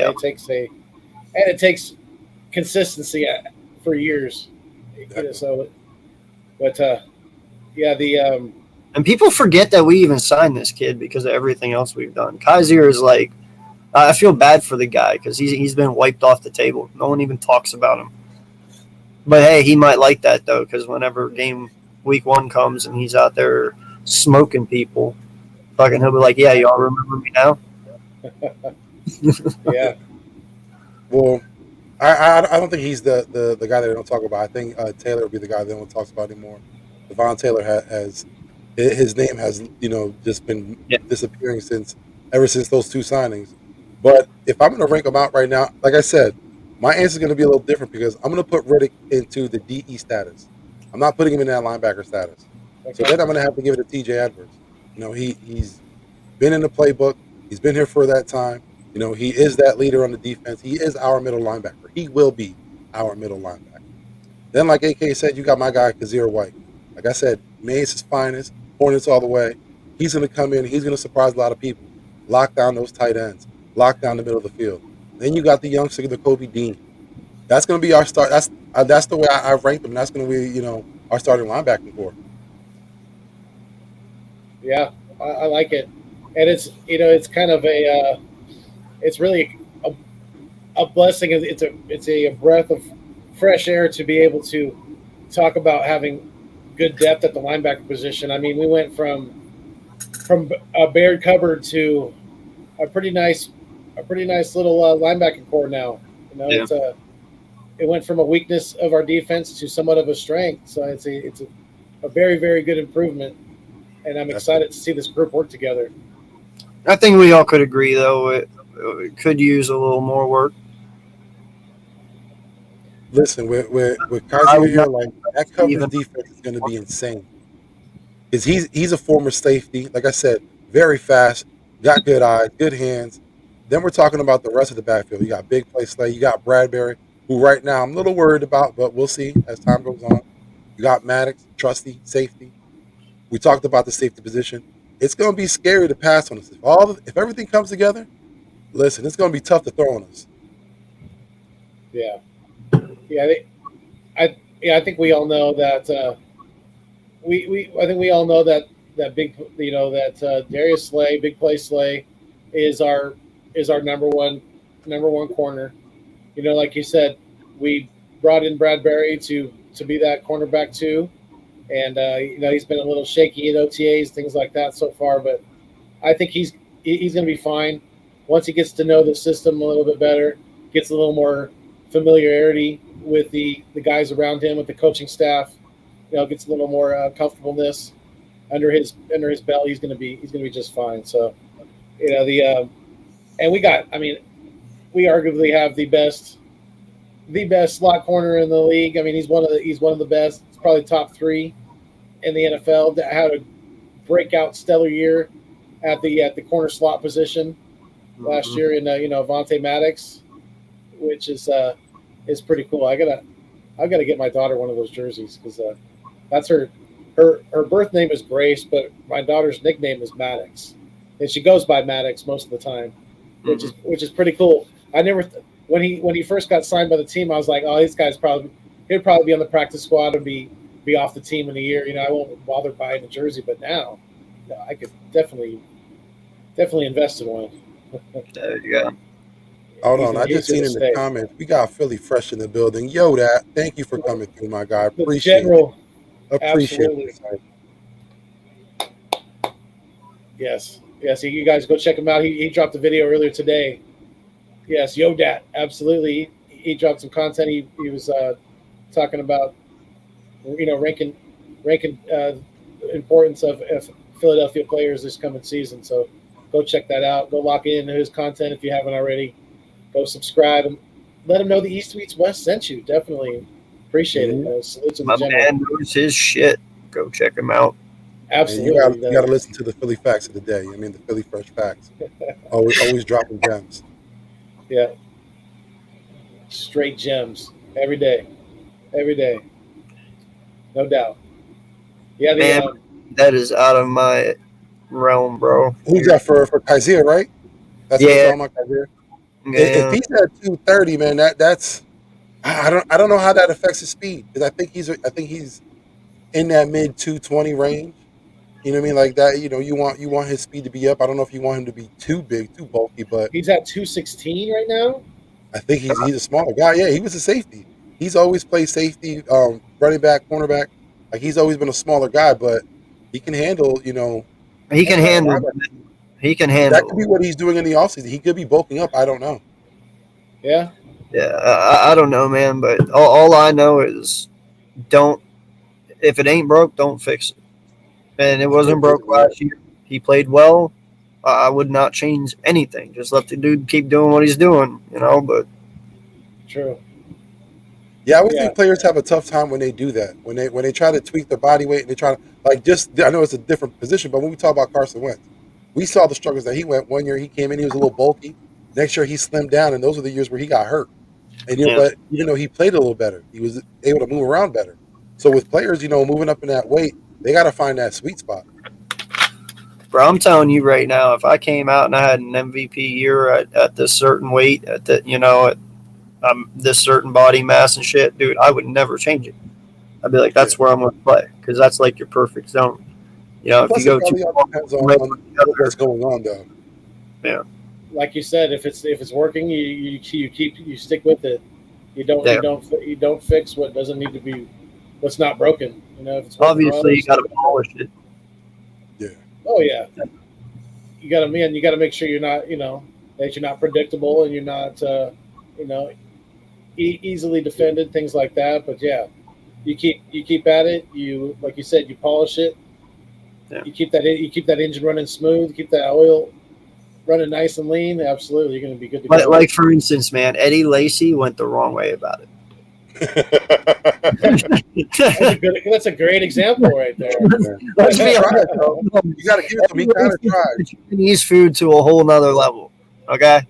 Yeah. It takes consistency for years. And people forget that we even signed this kid because of everything else we've done. Kaiser is like, I feel bad for the guy because he's been wiped off the table. No one even talks about him. But hey, he might like that though, because whenever week 1 comes and he's out there smoking people, fucking he'll be like, "Yeah, y'all remember me now?" Yeah. Well, I don't think he's the guy that they don't talk about. I think Taylor will be the guy that no one talks about anymore. K'von Taylor has his name has just been disappearing ever since those 2 signings. But if I'm going to rank them out right now, like I said, my answer is going to be a little different because I'm going to put Riddick into the DE status. I'm not putting him in that linebacker status. Okay. So then I'm going to have to give it to T.J. Edwards. He's been in the playbook. He's been here for that time. He is that leader on the defense. He is our middle linebacker. He will be our middle linebacker. Then, like AK said, you got my guy, Kaiser White. Like I said, May's his finest, Hornets all the way. He's going to come in. He's going to surprise a lot of people. Lock down those tight ends. Lock down the middle of the field. Then you got the youngster, Nakobe Dean. That's going to be our start. That's the way I ranked them. That's going to be, our starting linebacking core. Yeah, I like it, and it's kind of it's really a blessing. It's a breath of fresh air to be able to talk about having good depth at the linebacker position. I mean, we went from a bare cupboard to a pretty nice a pretty nice little linebacking core now. Yeah. It went from a weakness of our defense to somewhat of a strength. So it's a very very good improvement, and I'm excited to see this group work together. I think we all could agree, though, it could use a little more work. Listen, with I Kaiser would here, not like that coverage even. defense is going to be insane. Because he's a former safety, like I said, very fast, got good eyes, good hands. Then we're talking about the rest of the backfield. You got Big Play Slay, you got Bradbury, who right now I'm a little worried about, but we'll see as time goes on. You got Maddox, trusty safety. We talked about the safety position. It's going to be scary to pass on us. If everything comes together, listen, it's going to be tough to throw on us. Yeah, yeah. I think we all know that. I think we all know that big that Darius Slay, Big Play Slay, is our number one corner. Like you said, we brought in Bradbury to be that cornerback too, and he's been a little shaky at OTAs, things like that so far, but I think he's going to be fine once he gets to know the system a little bit better, gets a little more familiarity with the guys around him, with the coaching staff. Gets a little more comfortableness under his belt. He's gonna be just fine. So, and we arguably have the best slot corner in the league. I mean, he's one of the best. It's probably top three in the NFL that had a breakout stellar year at the corner slot position last year in Vontae Maddox, which is pretty cool. I've got to get my daughter one of those jerseys because that's her birth name is Grace, but my daughter's nickname is Maddox, and she goes by Maddox most of the time, which is pretty cool. I never when he first got signed by the team, I was like, oh, this guy's he'd probably be on the practice squad and be off the team in a year. I won't bother buying a jersey, but now, I could definitely invest in one. There you go. Hold on, I just seen in the comments we got Philly Fresh in the building. Yo, that thank you for coming through, my guy. The Appreciate general, it. Appreciate absolutely. it. Yes. You guys go check him out. He dropped a video earlier today. Yes, Yodat, absolutely. He dropped some content. He was talking about ranking importance of Philadelphia players this coming season. So go check that out. Go lock into his content if you haven't already. Go subscribe and let him know the East Meets West sent you. Definitely appreciate it. Salute to the My general. man knows his shit. Go check him out. Absolutely. You got to listen to the Philly Facts of the day. I mean, the Philly Fresh Facts. always dropping gems. Yeah. Straight gems every day. No doubt. Yeah, Man, that is out of my realm, bro. Who's that for Kaiser, right? That's what Yeah. I'm talking about, Kaiser. Yeah. If he's at 230, man, that's I don't know how that affects his speed because I think he's in that mid 220 range. You know what I mean? Like that. You want his speed to be up. I don't know if you want him to be too big, too bulky, but he's at 216 right now. I think he's a smaller guy. Yeah, he was a safety. He's always played safety, running back, cornerback. Like he's always been a smaller guy, but he can handle. He can handle. He can handle. That could be what he's doing in the offseason. He could be bulking up. I don't know. Yeah. Yeah, I don't know, man. But all I know is if it ain't broke, don't fix it. And it wasn't broke last year. He played well. I would not change anything. Just let the dude keep doing what he's doing, But True. Yeah, I always think players have a tough time when they do that. When they try to tweak their body weight and they try to I know it's a different position, but when we talk about Carson Wentz, we saw the struggles that he went. One year he came in, he was a little bulky. Next year he slimmed down, and those were the years where he got hurt. And but even though he played a little better, he was able to move around better. So with players, moving up in that weight, they got to find that sweet spot. Bro, I'm telling you right now, if I came out and I had an MVP year at this certain weight, at this certain body mass and shit, dude, I would never change it. I'd be like, that's where I'm going to play because that's like your perfect zone. You know, if Plus, you it go too probably all far depends away on from the what's other, going on, though. yeah, Like you said, if it's working, you stick with it. yeah. You don't fix what doesn't need to be, what's not broken. You know, if it's working well, Obviously, you you got stick to with it. polish it. Yeah. Oh yeah, you got to make sure you're not, that you're not predictable and you're not, you know, easily defended, things like that. But yeah, you keep at it. You like you said, you polish it. Yeah. You keep that engine running smooth. Keep that oil running nice and lean. Absolutely, you're going to be good to Like, go. like for instance, man, Eddie Lacy went the wrong way about it. That's a great example right there. Let's be He tried, honest. though. You got to give it to him. He Eddie kind of Lacy tried. took Chinese food to a whole nother level. Okay.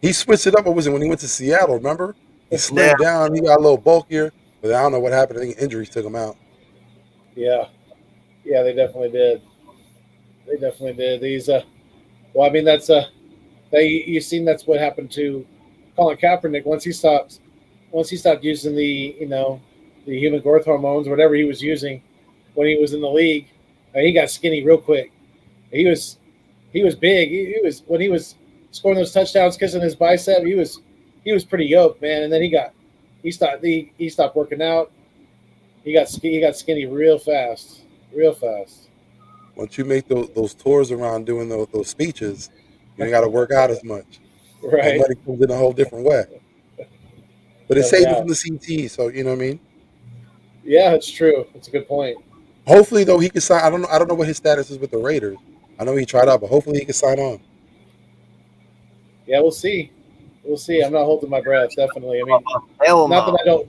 He switched it up. What was it when he went to Seattle? Remember? He Yeah. slimmed down. He got a little bulkier, but I don't know what happened. I think injuries took him out. Yeah, yeah, they definitely did. They definitely did. Well, I mean, you've seen that's what happened to Colin Kaepernick once he stopped using the human growth hormones, whatever he was using when he was in the league. He got skinny real quick. He was big. He was when he was scoring those touchdowns, kissing his bicep. He was pretty yoked, man. And then he stopped working out. He got skinny real fast, real fast. Once you make those tours around doing those speeches, you ain't got to work out as much. That Right? money comes in a whole different way. But it No saved him doubt. from the CT, so you know what I mean. Yeah, it's true. It's a good point. Hopefully, though, he can sign. I don't know what his status is with the Raiders. I know he tried out, but hopefully he can sign on. Yeah, we'll see. We'll see. I'm not holding my breath. Definitely. I mean, Hell not that no.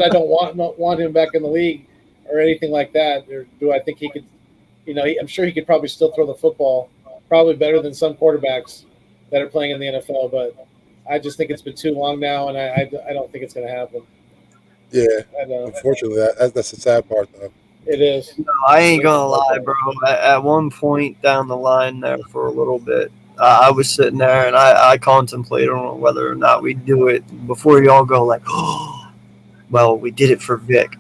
I don't want him back in the league or anything like that. Or do I think he could? I'm sure he could probably still throw the football, probably better than some quarterbacks that are playing in the NFL. But I just think it's been too long now, and I don't think it's going to happen. Yeah, I don't. unfortunately, that's the sad part, though. It is. No, I ain't It is gonna lie, bro. At one point down the line there for a little bit, I was sitting there and I contemplated on whether or not we do it before y'all go like, oh, well, we did it for Vic.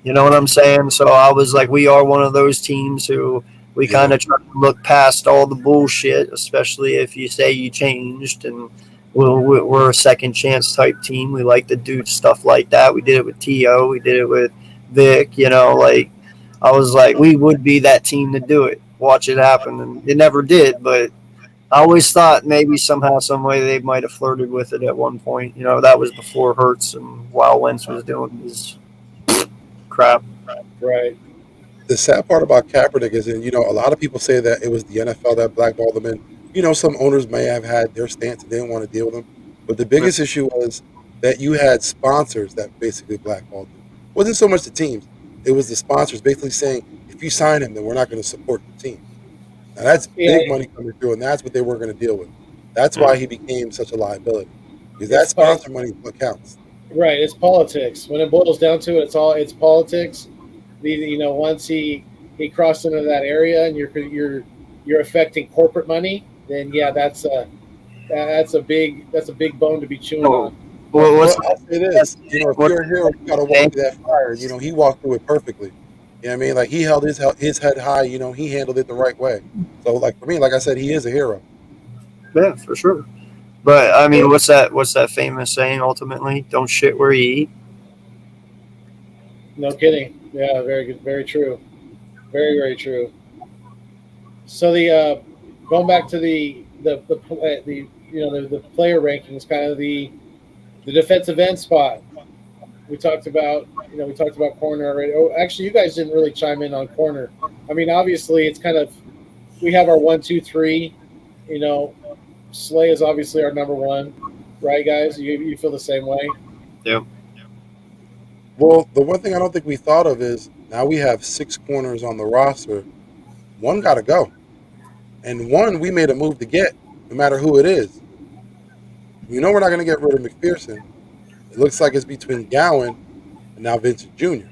You know what I'm saying? So I was like, we are one of those teams who we Yeah. kind of try to look past all the bullshit, especially if you say you changed. And we're a second chance type team. We like to do stuff like that. We did it with T.O., we did it with Vic. Like I was like, we would be that team to do it. Watch it happen. And it never did, but I always thought maybe somehow, some way they might have flirted with it at one point. That was before Hurts and while Wentz was doing his crap. Right. The sad part about Kaepernick is, and a lot of people say that it was the NFL that blackballed him in. Some owners may have had their stance and didn't want to deal with him. But the biggest issue was that you had sponsors that basically blackballed him. It wasn't so much the teams. It was the sponsors basically saying, if you sign him, then we're not going to support the team. Now, that's big money coming through, and that's what they were going to deal with. That's why he became such a liability. Because that sponsor money is what counts. Right. It's politics. When it boils down to it, it's politics. Once he crossed into that area and you're affecting corporate money, then yeah, that's a big bone to be chewing on. Well, I'll say this: if you're a hero, you got to walk through that fire. He walked through it perfectly. You know what I mean? Like he held his head high. He handled it the right way. So, like for me, like I said, he is a hero. Yeah, for sure. But I mean, what's that famous saying? Ultimately, don't shit where you eat. No kidding. Yeah, very good. Very true. Very, very true. So going back to the player rankings, kind of the defensive end spot. We talked about corner already. Oh, actually, you guys didn't really chime in on corner. I mean, obviously, it's kind of we have our 1, 2, 3. Slay is obviously our number one, right, guys? You feel the same way? Yeah. Well, the one thing I don't think we thought of is now we have 6 corners on the roster. One got to go. And one we made a move to get, no matter who it is. We're not going to get rid of McPherson. It looks like it's between Gowan and now Vincent Jr.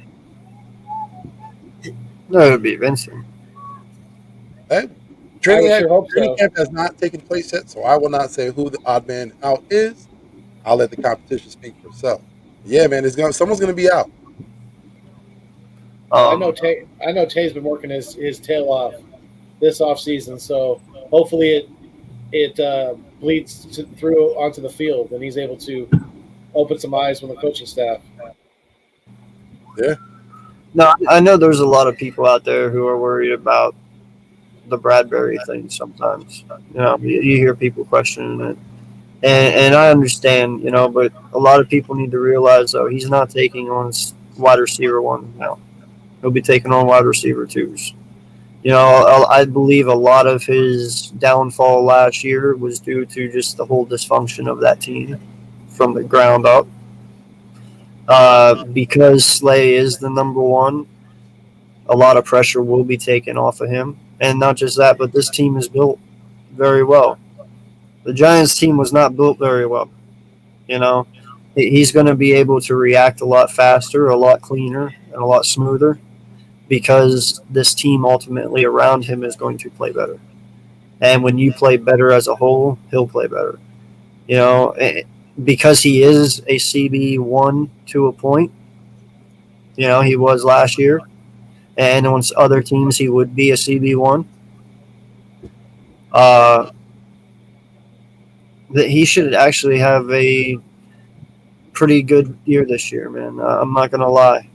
No, it would be Vincent. Training so. camp has not taken place yet, so I will not say who the odd man out is. I'll let the competition speak for itself. Yeah, man, someone's going to be out. I know Tay's been working his tail off this off season, so hopefully it bleeds through onto the field, and he's able to open some eyes from the coaching staff. Yeah. No, I know there's a lot of people out there who are worried about the Bradbury thing sometimes. You hear people questioning it. And I understand, but a lot of people need to realize, though, he's not taking on wide receiver one now. He'll be taking on wide receiver twos. I believe a lot of his downfall last year was due to just the whole dysfunction of that team from the ground up. Because Slay is the number one, a lot of pressure will be taken off of him. And not just that, but this team is built very well. The Giants team was not built very well. He's going to be able to react a lot faster, a lot cleaner, and a lot smoother because this team ultimately around him is going to play better. And when you play better as a whole, he'll play better. Because he is a CB1 to a point. He was last year. And on other teams, he would be a CB1. That he should actually have a pretty good year this year, man. I'm not going to lie.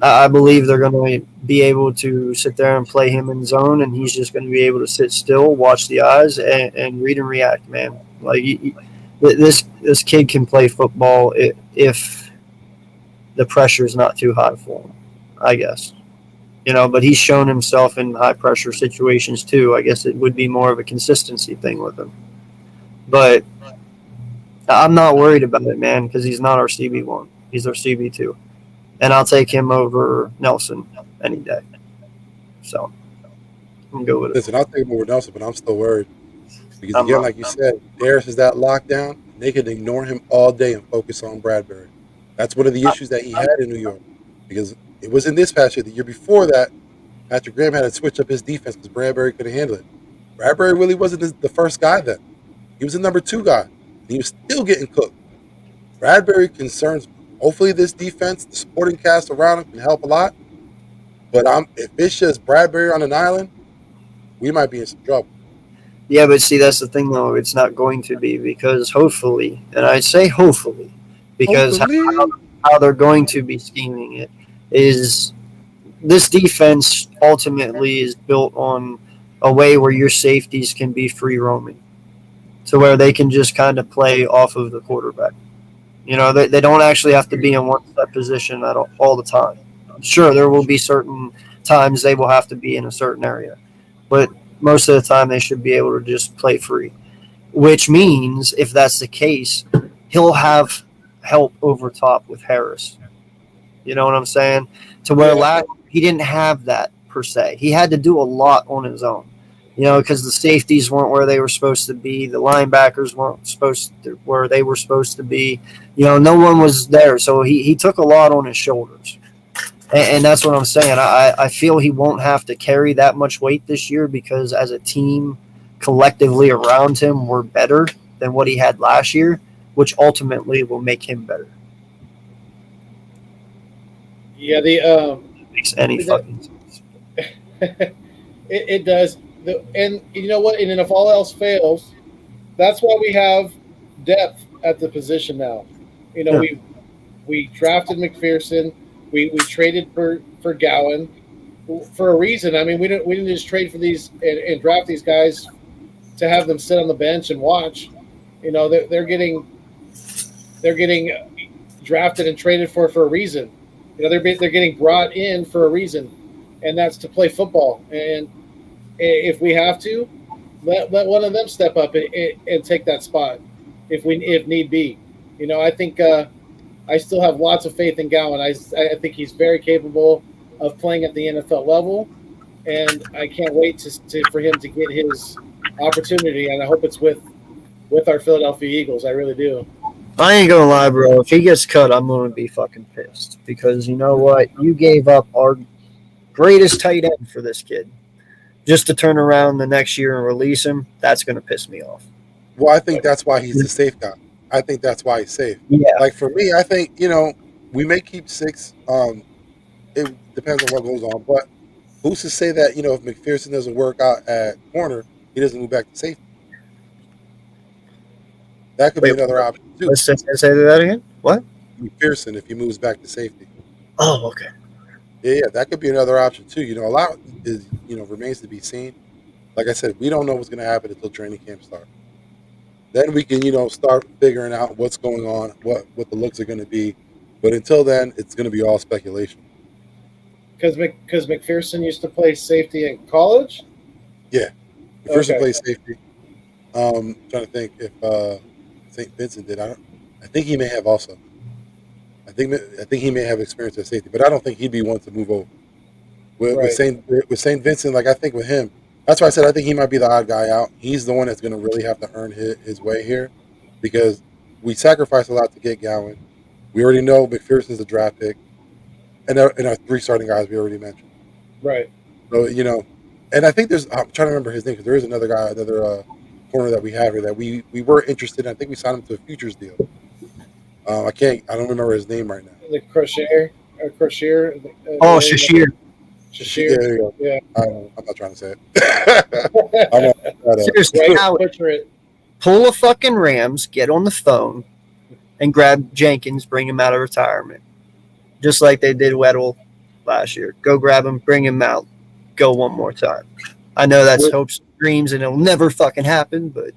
I believe they're going to be able to sit there and play him in zone, and he's just going to be able to sit still, watch the eyes, and read and react, man. Like this kid can play football if the pressure is not too high for him, I guess. But he's shown himself in high pressure situations too. I guess it would be more of a consistency thing with him. But I'm not worried about it, man, because he's not our CB1. He's our CB2. And I'll take him over Nelson any day. So I'm good with it. Listen, I'll take him over Nelson, but I'm still worried. Because again, like you said, Darius is that lockdown. They could ignore him all day and focus on Bradbury. That's one of the issues that he had in New York. Because it wasn't this past year. The year before that, Patrick Graham had to switch up his defense because Bradbury couldn't handle it. Bradbury really wasn't the first guy then. He was the number 2 guy. And he was still getting cooked. Bradbury concerns me. Hopefully this defense, the supporting cast around him can help a lot. But if it's just Bradbury on an island, we might be in some trouble. Yeah, but see, that's the thing, though. It's not going to be because hopefully, and I say hopefully, because how they're going to be scheming it is this defense ultimately is built on a way where your safeties can be free roaming to where they can just kind of play off of the quarterback. They don't actually have to be in one set position all the time. Sure, there will be certain times they will have to be in a certain area, but most of the time they should be able to just play free, which means if that's the case, he'll have help over top with Harris. You know what I'm saying? To where last he didn't have that per se. He had to do a lot on his own. Because the safeties weren't where they were supposed to be. The linebackers weren't where they were supposed to be. No one was there. So he took a lot on his shoulders. And that's what I'm saying. I feel he won't have to carry that much weight this year because as a team, collectively around him, we're better than what he had last year, which ultimately will make him better. Yeah, makes any fucking sense. It does. And you know what? And then if all else fails, that's why we have depth at the position now. We drafted McPherson. We traded for Gowan for a reason. I mean, we didn't just trade for these and draft these guys to have them sit on the bench and watch. They're getting drafted and traded for a reason. They're getting brought in for a reason, and that's to play football. And if we have to, let one of them step up and take that spot if need be. I think I still have lots of faith in Gowan. I think he's very capable of playing at the NFL level, and I can't wait for him to get his opportunity. And I hope it's with our Philadelphia Eagles. I really do. I ain't gonna lie, bro. If he gets cut, I'm gonna be fucking pissed because you know what? You gave up our greatest tight end for this kid. Just to turn around the next year and release him, that's going to piss me off. Well, I think that's why he's the safe guy. I think that's why he's safe. Yeah. Like for me, I think, we may keep 6 it depends on what goes on. But who's to say that if McPherson doesn't work out at corner, he doesn't move back to safety? That could be Wait, another option too. let's say that again. What? McPherson, if he moves back to safety. Oh, okay. Yeah, that could be another option too. A lot is remains to be seen. Like I said, we don't know what's going to happen until training camp starts. Then we can start figuring out what's going on, what the looks are going to be. But until then, it's going to be all speculation. Because McPherson used to play safety in college. Yeah, McPherson Okay. plays safety. Trying to think if St. Vincent did. I think he may have also. I think he may have experience at safety, but I don't think he'd be one to move over. With Right. St. Vincent, like I think with him, that's why I said I think he might be the odd guy out. He's the one that's going to really have to earn his way here, because we sacrificed a lot to get Gowan. We already know McPherson's a draft pick, and our 3 starting guys we already mentioned. Right. So and I think I'm trying to remember his name, because there is another guy, another corner that we have here that we were interested in. I think we signed him to a futures deal. I don't remember his name right now. The Crochet. Oh, Shashir. Shashir. There you go. Yeah. I'm not trying to say it. I'm not, Seriously, Right. Howard, Butcher it. pull a fucking Rams, get on the phone, and grab Jenkins, bring him out of retirement, just like they did Weddle last year. Go grab him, bring him out, go one more time. I know that's hopes and dreams, and it'll never fucking happen, but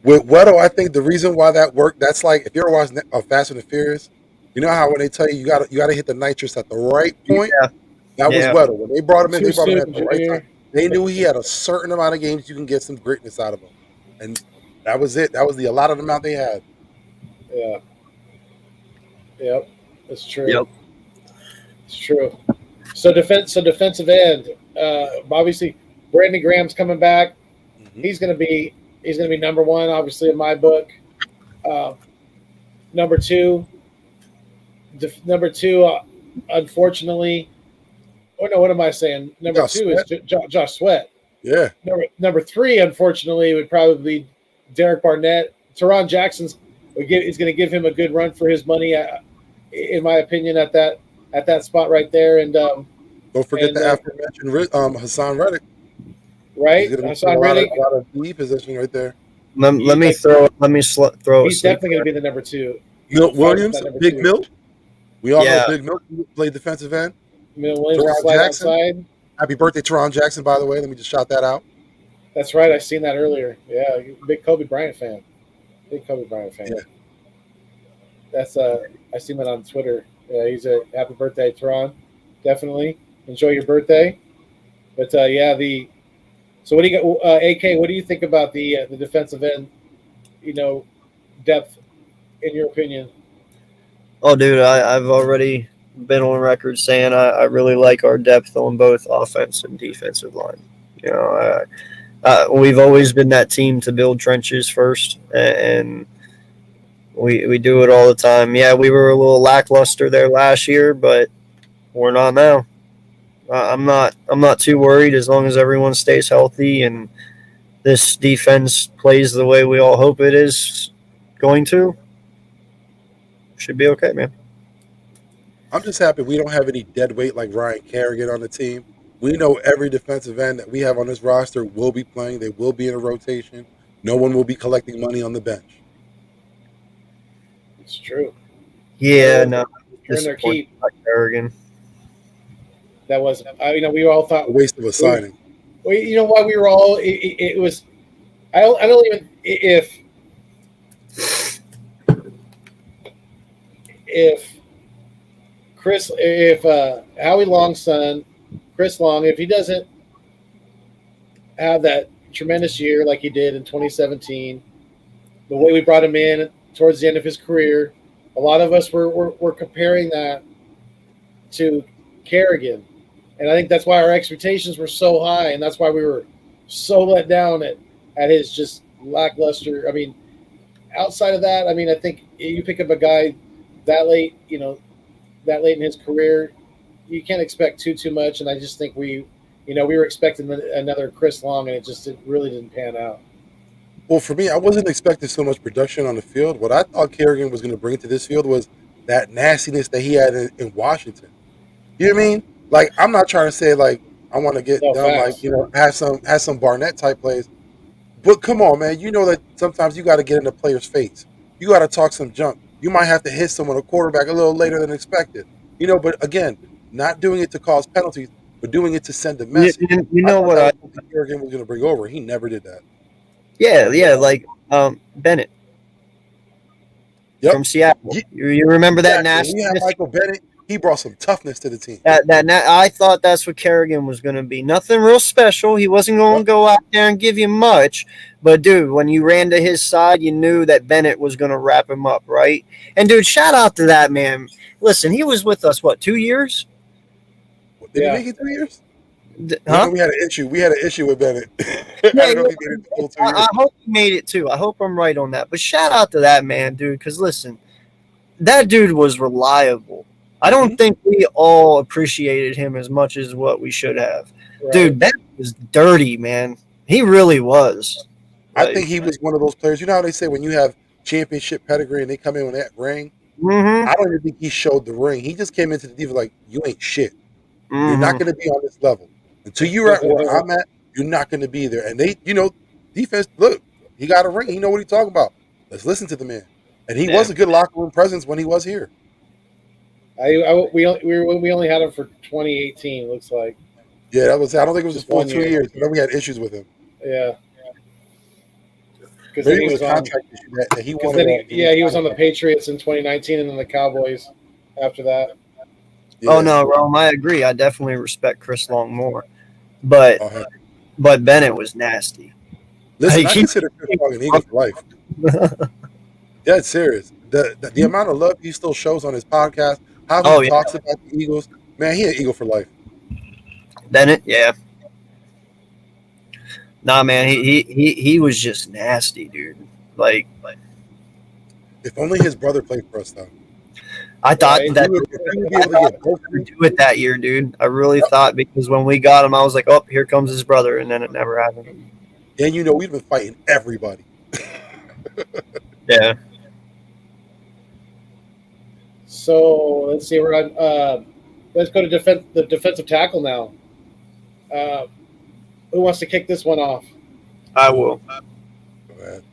with Weddle, I think the reason why that worked, that's like if you ever watched Fast and the Furious, you know how when they tell you got to hit the nitrous at the right point. yeah, That was Weddle. When they brought him in, Too they brought him in at soon, the right Junior. time. They knew he had a certain amount of games you can get some greatness out of him, and that was it. That was the allotted amount they had. Yeah. Yep. That's true. Yep. It's true. So defensive end. Obviously, Brandon Graham's coming back. Mhm. He's gonna be number one, obviously, in my book. Number two, unfortunately, oh no, what am I saying? Number Josh 2 is Josh Sweat. Yeah, Number 3, unfortunately, would probably be Derek Barnett. Teron Jackson's is going to give him a good run for his money, in my opinion, at that spot right there. And don't forget the aforementioned Hassan Reddick. right, He's gonna be Hassan a Reddick. lot of D position right there. let me throw He's definitely going to be the number 2. Milt Williams, That number Big 2. Milt. We all Yeah. know Big Milt played defensive end. Milt Williams Teron to slide Jackson. outside. Happy birthday, Teron Jackson, by the way. Let me just shout that out. That's right. I seen that earlier. Yeah, big Kobe Bryant fan. Big Kobe Bryant fan. Yeah. That's I seen that on Twitter. Yeah, he's a happy birthday, Teron. Definitely enjoy your birthday. But so what do you got? AK, what do you think about the defensive end? Depth, in your opinion. Oh, dude, I've already been on record saying I really like our depth on both offense and defensive line. We've always been that team to build trenches first, and we do it all the time. Yeah, we were a little lackluster there last year, but we're not now. I'm not too worried as long as everyone stays healthy and this defense plays the way we all hope it is going to. Should be okay, man. I'm just happy we don't have any dead weight like Ryan Kerrigan on the team. We know every defensive end that we have on this roster will be playing. They will be in a rotation. No one will be collecting money on the bench. It's true. Yeah, no. Earn their keep. Kerrigan. That was, we all thought. A waste of a signing. Well, you know why we were all? It was. I don't even if Howie Long's son, Chris Long, if he doesn't have that tremendous year like he did in 2017, the way we brought him in towards the end of his career, a lot of us were comparing that to Kerrigan. And I think that's why our expectations were so high, and that's why we were so let down at his just lackluster. I mean, outside of that, I think you pick up a guy that late, that late in his career, you can't expect too much. And I just think we were expecting another Chris Long, and it really didn't pan out. Well, for me, I wasn't expecting so much production on the field. What I thought Kerrigan was going to bring to this field was that nastiness that he had in Washington. You know what I mean? Like, I'm not trying to say like I want to get No, done facts. like have some Barnett type plays, but come on, man. You know that sometimes you got to get in the player's face. You got to talk some junk. You might have to hit someone, a quarterback, a little later than expected. But again, not doing it to cause penalties, but doing it to send a message. You I know thought what that I? was something Kerrigan was going to bring over. He never did that. Yeah, like Bennett Yep. from Seattle. Ye- You remember that Exactly. We had nastiness? Michael Bennett. He brought some toughness to the team. I thought that's what Kerrigan was going to be. Nothing real special. He wasn't going Yep. to go out there and give you much. But, dude, when you ran to his side, you knew that Bennett was going to wrap him up, right? And, dude, shout out to that man. Listen, he was with us, 2 years? Did Yeah. he make it 3 years? Huh? We had an issue. We had an issue with Bennett. I don't know if he made it the full 2 years. I hope he made it, too. I hope I'm right on that. But shout out to that man, dude, because, listen, that dude was reliable. I don't think we all appreciated him as much as what we should have. Right. Dude, that was dirty, man. He really was. I think he was one of those players. You know how they say when you have championship pedigree and they come in with that ring? Mm-hmm. I don't even think he showed the ring. He just came into the defense like, you ain't shit. You're not going to be on this level. Until you're at where I'm at, you're not going to be there. And they, defense, look, he got a ring. He know what he's talking about. Let's listen to the man. And he was a good locker room presence when he was here. We only had him for 2018. Looks like. Yeah, that was. I don't think it was Just just full 1 2 year. years. But then we had issues with him. Yeah. Because Maybe he it was was a on. contract issue that he Because wanted. he was on the Patriots in 2019 and then the Cowboys after that. Yeah. Oh no, Rome, I agree. I definitely respect Chris Long more, but Uh-huh. Bennett was nasty. Listen, Like, I consider Chris Long an Eagle for life. Dead serious. The amount of love he still shows on his podcast, how he talks about the Eagles, man, he an Eagle for life. Bennett, yeah. Nah, man, he was just nasty, dude. Like If only his brother played for us, though. I thought Right. that He would be able to get both. we do it that year, dude. I really thought, because when we got him, I was like, oh, here comes his brother, and then it never happened. And we've been fighting everybody. Yeah. So let's see. We're on. Let's go to the defensive tackle now. Who wants to kick this one off? I will. Go ahead.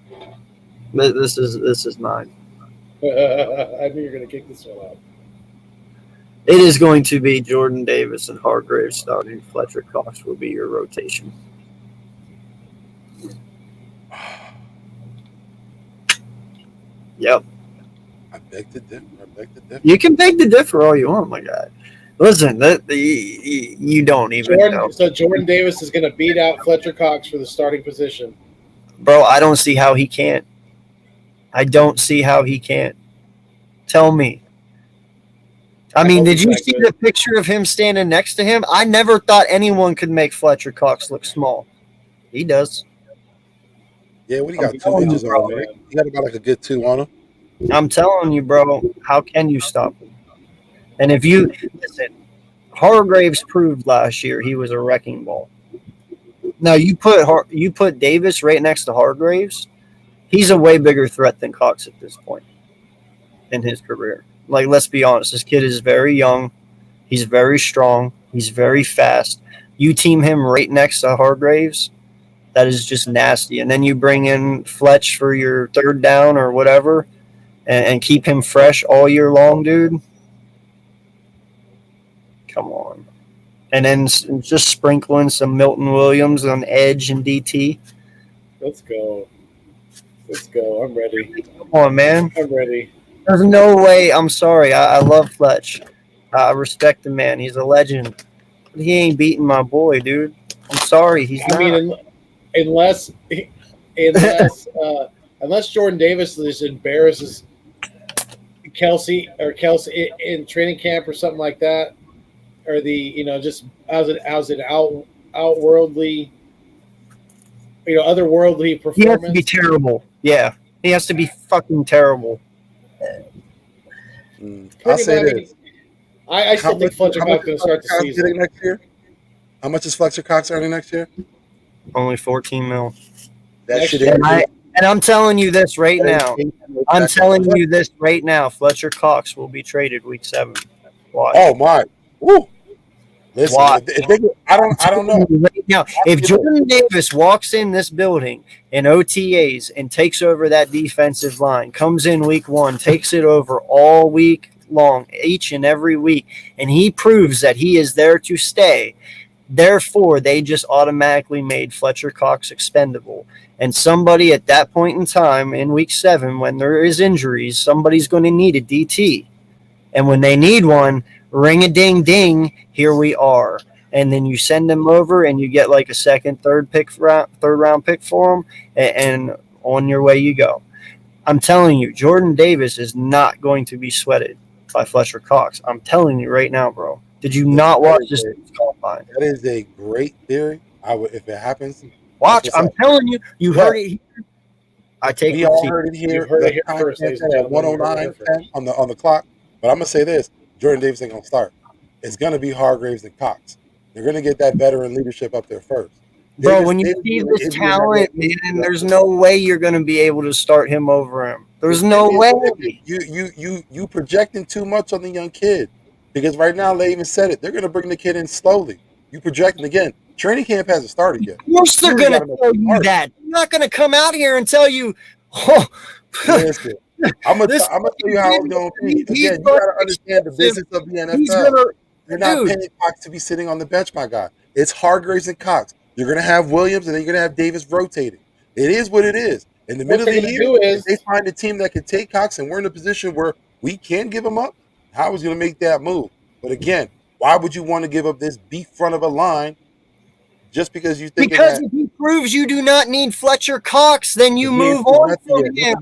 This is mine. I knew you were going to kick this one off. It is going to be Jordan Davis and Hargrave starting. Fletcher Cox will be your rotation. Yep. I beg to differ. You can beg to differ all you want, my guy. Listen, you don't even know. So Jordan Davis is going to beat out Fletcher Cox for the starting position. Bro, I don't see how he can't. I don't see how he can't. Tell me. I mean, did you see the picture of him standing next to him? I never thought anyone could make Fletcher Cox look small. He does. Yeah, what do you got? 2 inches on him, right? You got about like a good 2 on him. I'm telling you, bro, how can you stop him? And if you listen, Hargraves proved last year he was a wrecking ball. Now you put Davis right next to Hargraves, he's a way bigger threat than Cox at this point in his career. Like, let's be honest, this kid is very young, he's very strong, he's very fast. You team him right next to Hargraves, that is just nasty. And then you bring in Fletch for your third down or whatever, and keep him fresh all year long, dude. Come on. And then just sprinkling some Milton Williams on edge and DT. Let's go. I'm ready. Come on, man. I'm ready. There's no way. I'm sorry. I love Fletch. I respect the man. He's a legend. But he ain't beating my boy, dude. I'm sorry. He's not. I mean, unless Jordan Davis just embarrasses Kelsey in training camp or something like that, or just how's it outworldly, otherworldly performance. He has to be terrible. Yeah, he has to be fucking terrible. I'll say this. I still think Fletcher Cox is going to start the season next year. How much is Fletcher Cox earning next year? Only $14 million. That shit. And I'm telling you this right now. Fletcher Cox will be traded week 7. Watch. Oh my! Woo! Listen, Why? I don't know. Right now, if Jordan Davis walks in this building in OTAs and takes over that defensive line, comes in week 1, takes it over all week long, each and every week, and he proves that he is there to stay, therefore they just automatically made Fletcher Cox expendable. And somebody at that point in time in week 7, when there is injuries, somebody's going to need a DT. And when they need one, ring a ding ding, here we are. And then you send them over and you get like a second, third round pick for them, and on your way you go. I'm telling you, Jordan Davis is not going to be sweated by Fletcher Cox. I'm telling you right now, bro. Did you not watch this combine? That is a great theory. If it happens, watch. I'm telling you, you heard it here. I take we it. all heard it here. Heard it here first, at 109:10 on the clock. But I'm gonna say this: Jordan Davis ain't gonna start. It's gonna be Hargraves and Cox. They're gonna get that veteran leadership up there first. Bro, when you see this talent, man, there's no way you're gonna be able to start him over him. There's no way. You projecting too much on the young kid, because right now they even said it. They're gonna bring the kid in slowly. You projecting again. Training camp hasn't started yet. Of course they're gonna tell you that. They're not gonna come out here and tell you. Oh, listen, I'm gonna tell you how it's gonna be. Again, you gotta understand the business of the NFL. You're not paying Cox to be sitting on the bench, my guy. It's Hargraves and Cox. You're gonna have Williams, and then you're gonna have Davis rotating. It is what it is. In the middle of the year, if they find a team that can take Cox, and we're in a position where we can give him up, Howard's gonna make that move. But again, why would you want to give up this beef front of a line just because you think because if he proves you do not need Fletcher Cox, then you move on from him.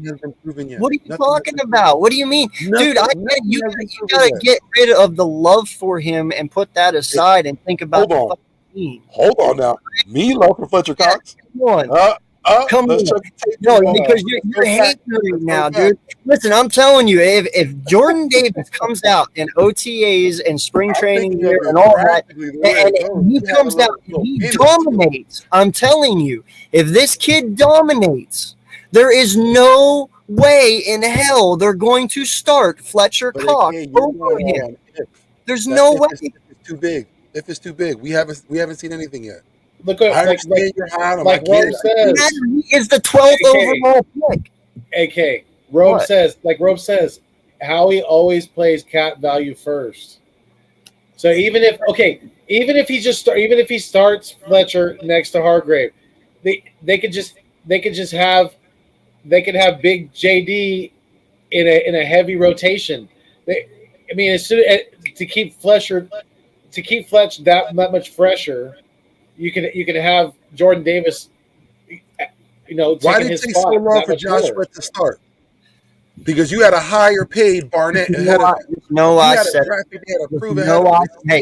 What are you talking about? What do you mean? Dude, you gotta get rid of the love for him and put that aside and think about the team. Hold on now. Me love for Fletcher Cox? Come on. Come on. No, because you're hating right now, dude. Listen, I'm telling you, if Jordan Davis comes out in OTAs and spring training here and all that, and he comes out and he dominates, I'm telling you, if this kid dominates, there is no way in hell they're going to start Fletcher Cox over him. There's no way. If it's too big. If it's too big. We haven't seen anything yet. Look at like Rob says, he is the 12th overall pick. AK Rob says, Howie always plays cap value first. So even if he starts Fletcher next to Hargrave, they could have big JD in a heavy rotation. To keep Fletch that much fresher. You can have Jordan Davis, why did it take so long for Joshua to start? Because you had a higher paid Barnett ahead of him. No, I said.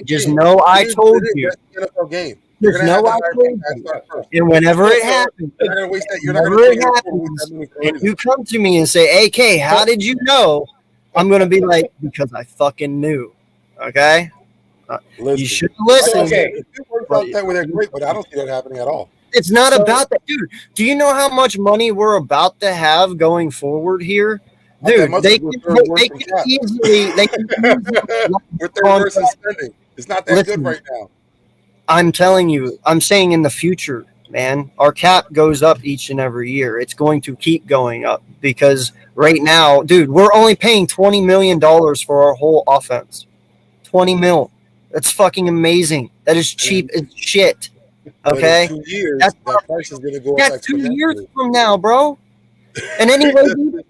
Just know I told you. NFL game. Just know I told you. And whenever it happens, and you come to me and say, AK, how did you know? I'm going to be like, because I fucking knew. Okay? You should listen. Okay. If it works out that way, they're great, but I don't see that happening at all. It's not about that, dude. Do you know how much money we're about to have going forward here? Dude, they can easily we're third worst in spending. It's not that good right now. I'm telling you, I'm saying in the future, man, our cap goes up each and every year. It's going to keep going up because right now, dude, we're only paying $20 million for our whole offense. 20 mil. That's fucking amazing. That is cheap as shit. Okay? 2 years, that price is going to go up. That's 2 years from now, bro. And anyway,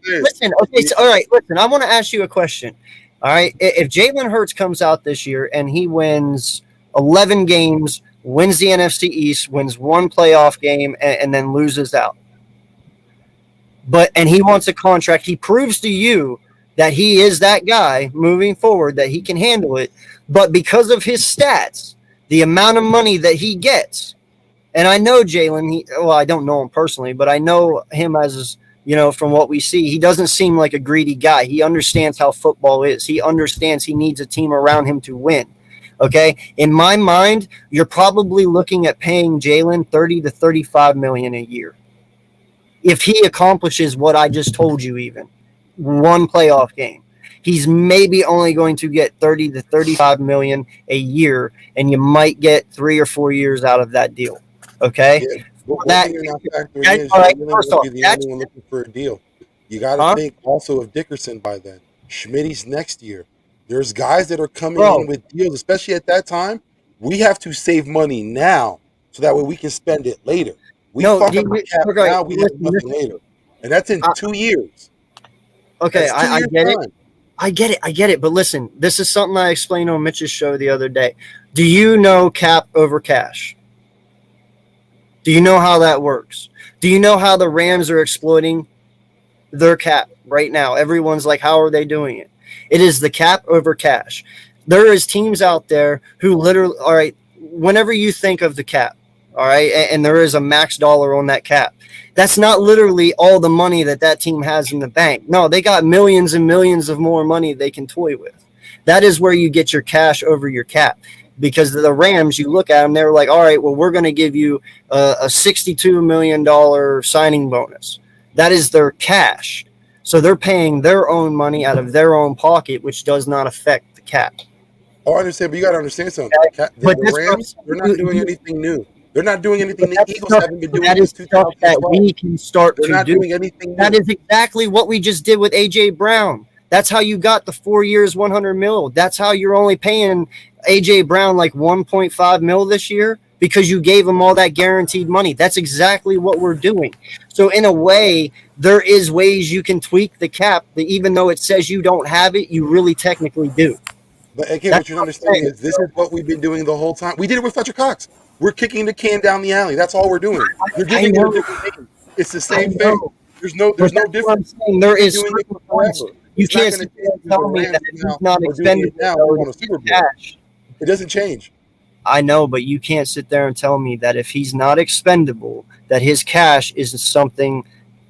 listen. Okay, so all right. Listen, I want to ask you a question. All right, if Jalen Hurts comes out this year and he wins 11 games, wins the NFC East, wins one playoff game, and then loses out, and he wants a contract, he proves to you that he is that guy moving forward, that he can handle it. But because of his stats, the amount of money that he gets, and I know Jalen, I don't know him personally, but I know him as, from what we see, he doesn't seem like a greedy guy. He understands how football is. He understands he needs a team around him to win. Okay? In my mind, you're probably looking at paying Jalen $30 to $35 million a year. If he accomplishes what I just told you, even one playoff game. He's maybe only going to get 30 to 35 million a year, and you might get 3 or 4 years out of that deal. Okay. Yeah, but one That, thing you're not factoring that, in is all you're right, really first going off, to be the that's, only one looking for a deal. You got to huh? think also of Dickerson by then. Schmitty's next year. There's guys that are coming Bro, in with deals, especially at that time. We have to save money now so that way we can spend it later. We no, fuck up the cap okay, now, we have nothing later. And that's in I, 2 years. okay, That's 2 I years get it. time. I get it. But listen, this is something I explained on Mitch's show the other day. Do you know cap over cash? Do you know how that works? Do you know how the Rams are exploiting their cap right now? Everyone's like, how are they doing it? It is the cap over cash. There is teams out there who literally, all right, whenever you think of the cap, all right, and there is a max dollar on that cap, that's not literally all the money that team has in the bank. No, they got millions and millions of more money they can toy with. That is where you get your cash over your cap. Because the Rams, you look at them, they're like, all right, well, we're going to give you a $62 million signing bonus. That is their cash. So they're paying their own money out of their own pocket, which does not affect the cap. Oh, I understand, but you got to understand something. But The Rams, they're not doing anything new. They're not doing anything the Eagles haven't been doing since stuff that 2012. we can start They're to not do. doing anything new. That is exactly what we just did with A.J. Brown. That's how you got the 4 years, 100 mil. That's how you're only paying A.J. Brown like 1.5 mil this year because you gave him all that guaranteed money. That's exactly what we're doing. So in a way, there is ways you can tweak the cap that even though it says you don't have it, you really technically do. But again, what you're understanding is this is what we've been doing the whole time. We did it with Fletcher Cox. We're kicking the can down the alley. That's all we're doing. You're giving it a different name. It's the same thing. There's no difference. There is Doing it points. forever. You It's not can't gonna sit there and change tell the me Rams that if now he's not are doing it expendable, now. We're on a Super Bowl. cash. It doesn't change. I know, but you can't sit there and tell me that if he's not expendable, that his cash is something,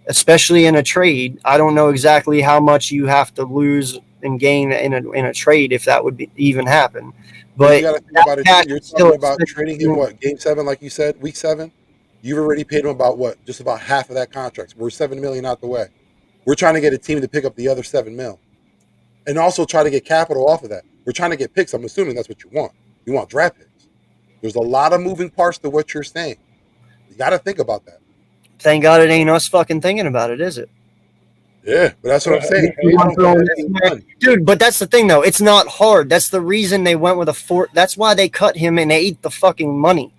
especially in a trade. I don't know exactly how much you have to lose and gain in a trade if that would even happen. But you got to think about it. cash You're is still talking about trading him what, game 7, like you said, week 7. You've already paid him about what, just about half of that contract. We're $7 million out the way. We're trying to get a team to pick up the other $7 million, and also try to get capital off of that. We're trying to get picks. I'm assuming that's what you want. You want draft picks. There's a lot of moving parts to what you're saying. You got to think about that. Thank God it ain't us fucking thinking about it, is it? Yeah, but that's what I'm saying. Dude, but that's the thing, though. It's not hard. That's the reason they went with a four. That's why they cut him and they ate the fucking money.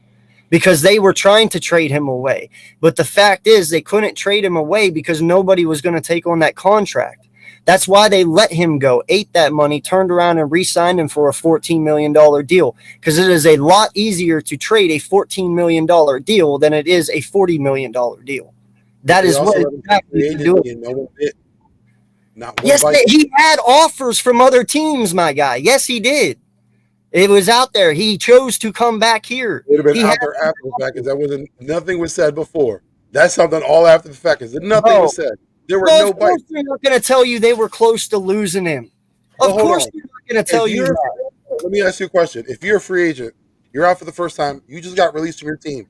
Because they were trying to trade him away. But the fact is they couldn't trade him away because nobody was going to take on that contract. That's why they let him go, ate that money, turned around and re-signed him for a $14 million deal. Because it is a lot easier to trade a $14 million deal than it is a $40 million deal. That is what exactly to do it. Yes, he had offers from other teams, my guy. Yes, he did. It was out there. He chose to come back here. It would have been out there after the fact because that wasn't. Nothing was said before. That's something all after the fact. Because nothing was said. There were no bites. They're not going to tell you they were close to losing him. Of course, they're not going to tell you that. Let me ask you a question. If you're a free agent, you're out for the first time. You just got released from your team.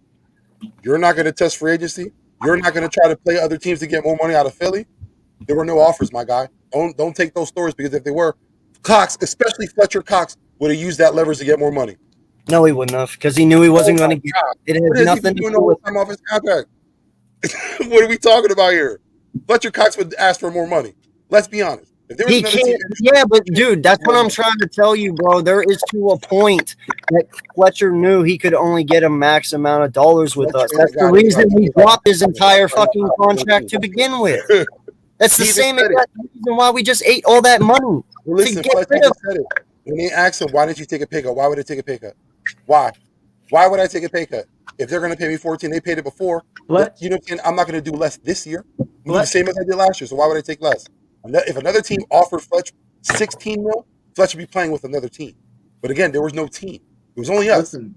You're not going to test free agency. You're not going to try to play other teams to get more money out of Philly. There were no offers, my guy. Don't take those stories because if they were, Cox, especially Fletcher Cox, would have used that leverage to get more money. No, he wouldn't have because he knew he wasn't going to get it. It has nothing to do with time off his contract. What are we talking about here? Fletcher Cox would ask for more money. Let's be honest. If there was he can't. Yeah, but dude, that's what I'm trying to tell you, bro. There is to a point that Fletcher knew he could only get a max amount of dollars with us. That's the reason he dropped his entire fucking contract to begin with. That's the same exact reason why we just ate all that money. Well, listen, Fletcher just said it. When they asked him, why did you take a pay cut? Why would I take a pay cut? Why? Why would I take a pay cut? If they're going to pay me 14, they paid it before. You know, I'm not going to do less this year. I'm do the same as I did last year. So why would I take less? If another team offered Fletcher 16 mil, Fletcher would be playing with another team. But again, there was no team. It was only us. Listen,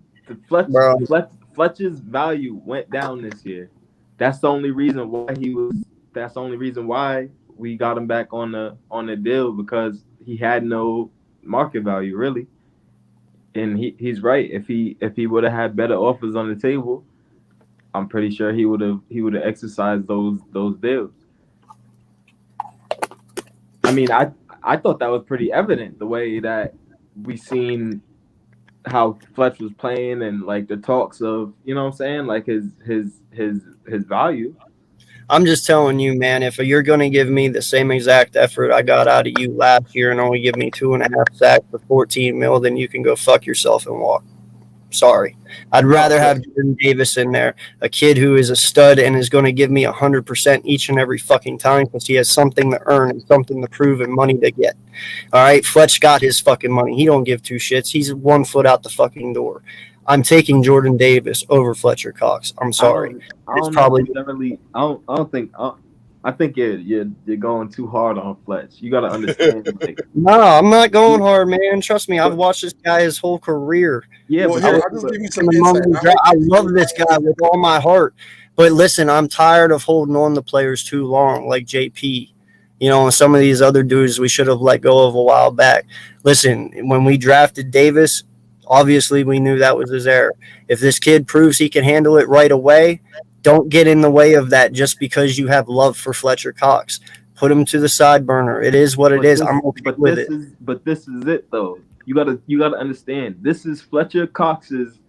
Fletcher's value went down this year. That's the only reason why That's the only reason why we got him back on the deal because he had no market value really. And he's right. If he would have had better offers on the table, I'm pretty sure he would have exercised those deals. I mean, I thought that was pretty evident the way that we seen how Fletch was playing and like the talks of, you know what I'm saying, like his value. I'm just telling you, man, if you're going to give me the same exact effort I got out of you last year and only give me 2.5 sacks for 14 mil, then you can go fuck yourself and walk. Sorry. I'd rather have Jordan Davis in there, a kid who is a stud and is going to give me 100% each and every fucking time because he has something to earn and something to prove and money to get. All right? Fletch got his fucking money. He don't give two shits. He's 1 foot out the fucking door. I'm taking Jordan Davis over Fletcher Cox. I'm sorry. I think you're going too hard on Fletch. You got to understand. Like, No, I'm not going hard, man. Trust me. I've watched this guy his whole career. yeah, Well, but here, I'll just give you some insight. I love this guy with all my heart. But listen, I'm tired of holding on to players too long, like JP. You know, and some of these other dudes we should have let go of a while back. Listen, when we drafted Davis, obviously we knew that was his error. If this kid proves he can handle it right away, don't get in the way of that just because you have love for Fletcher Cox. Put him to the side burner. It is what it is. I'm okay with it. But this is it, though. You gotta understand. This is Fletcher Cox's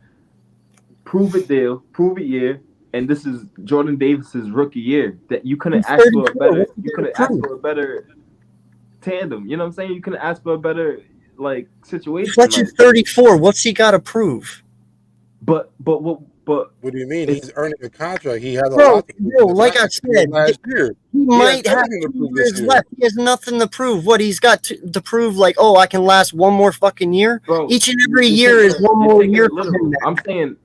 prove it year, and this is Jordan Davis's rookie year. That you couldn't ask for a better. You couldn't ask for a better tandem. You know what I'm saying? You couldn't ask for a better like situation. Fletcher's 34. What's he got to prove? What do you mean? He's earning a contract. He has a Bro, lot to prove. like I said, last year. He might have 2 years left. He has nothing to prove. What he's got to prove, like, oh, I can last one more fucking year. Bro, each and every year is one more year for him. I'm saying,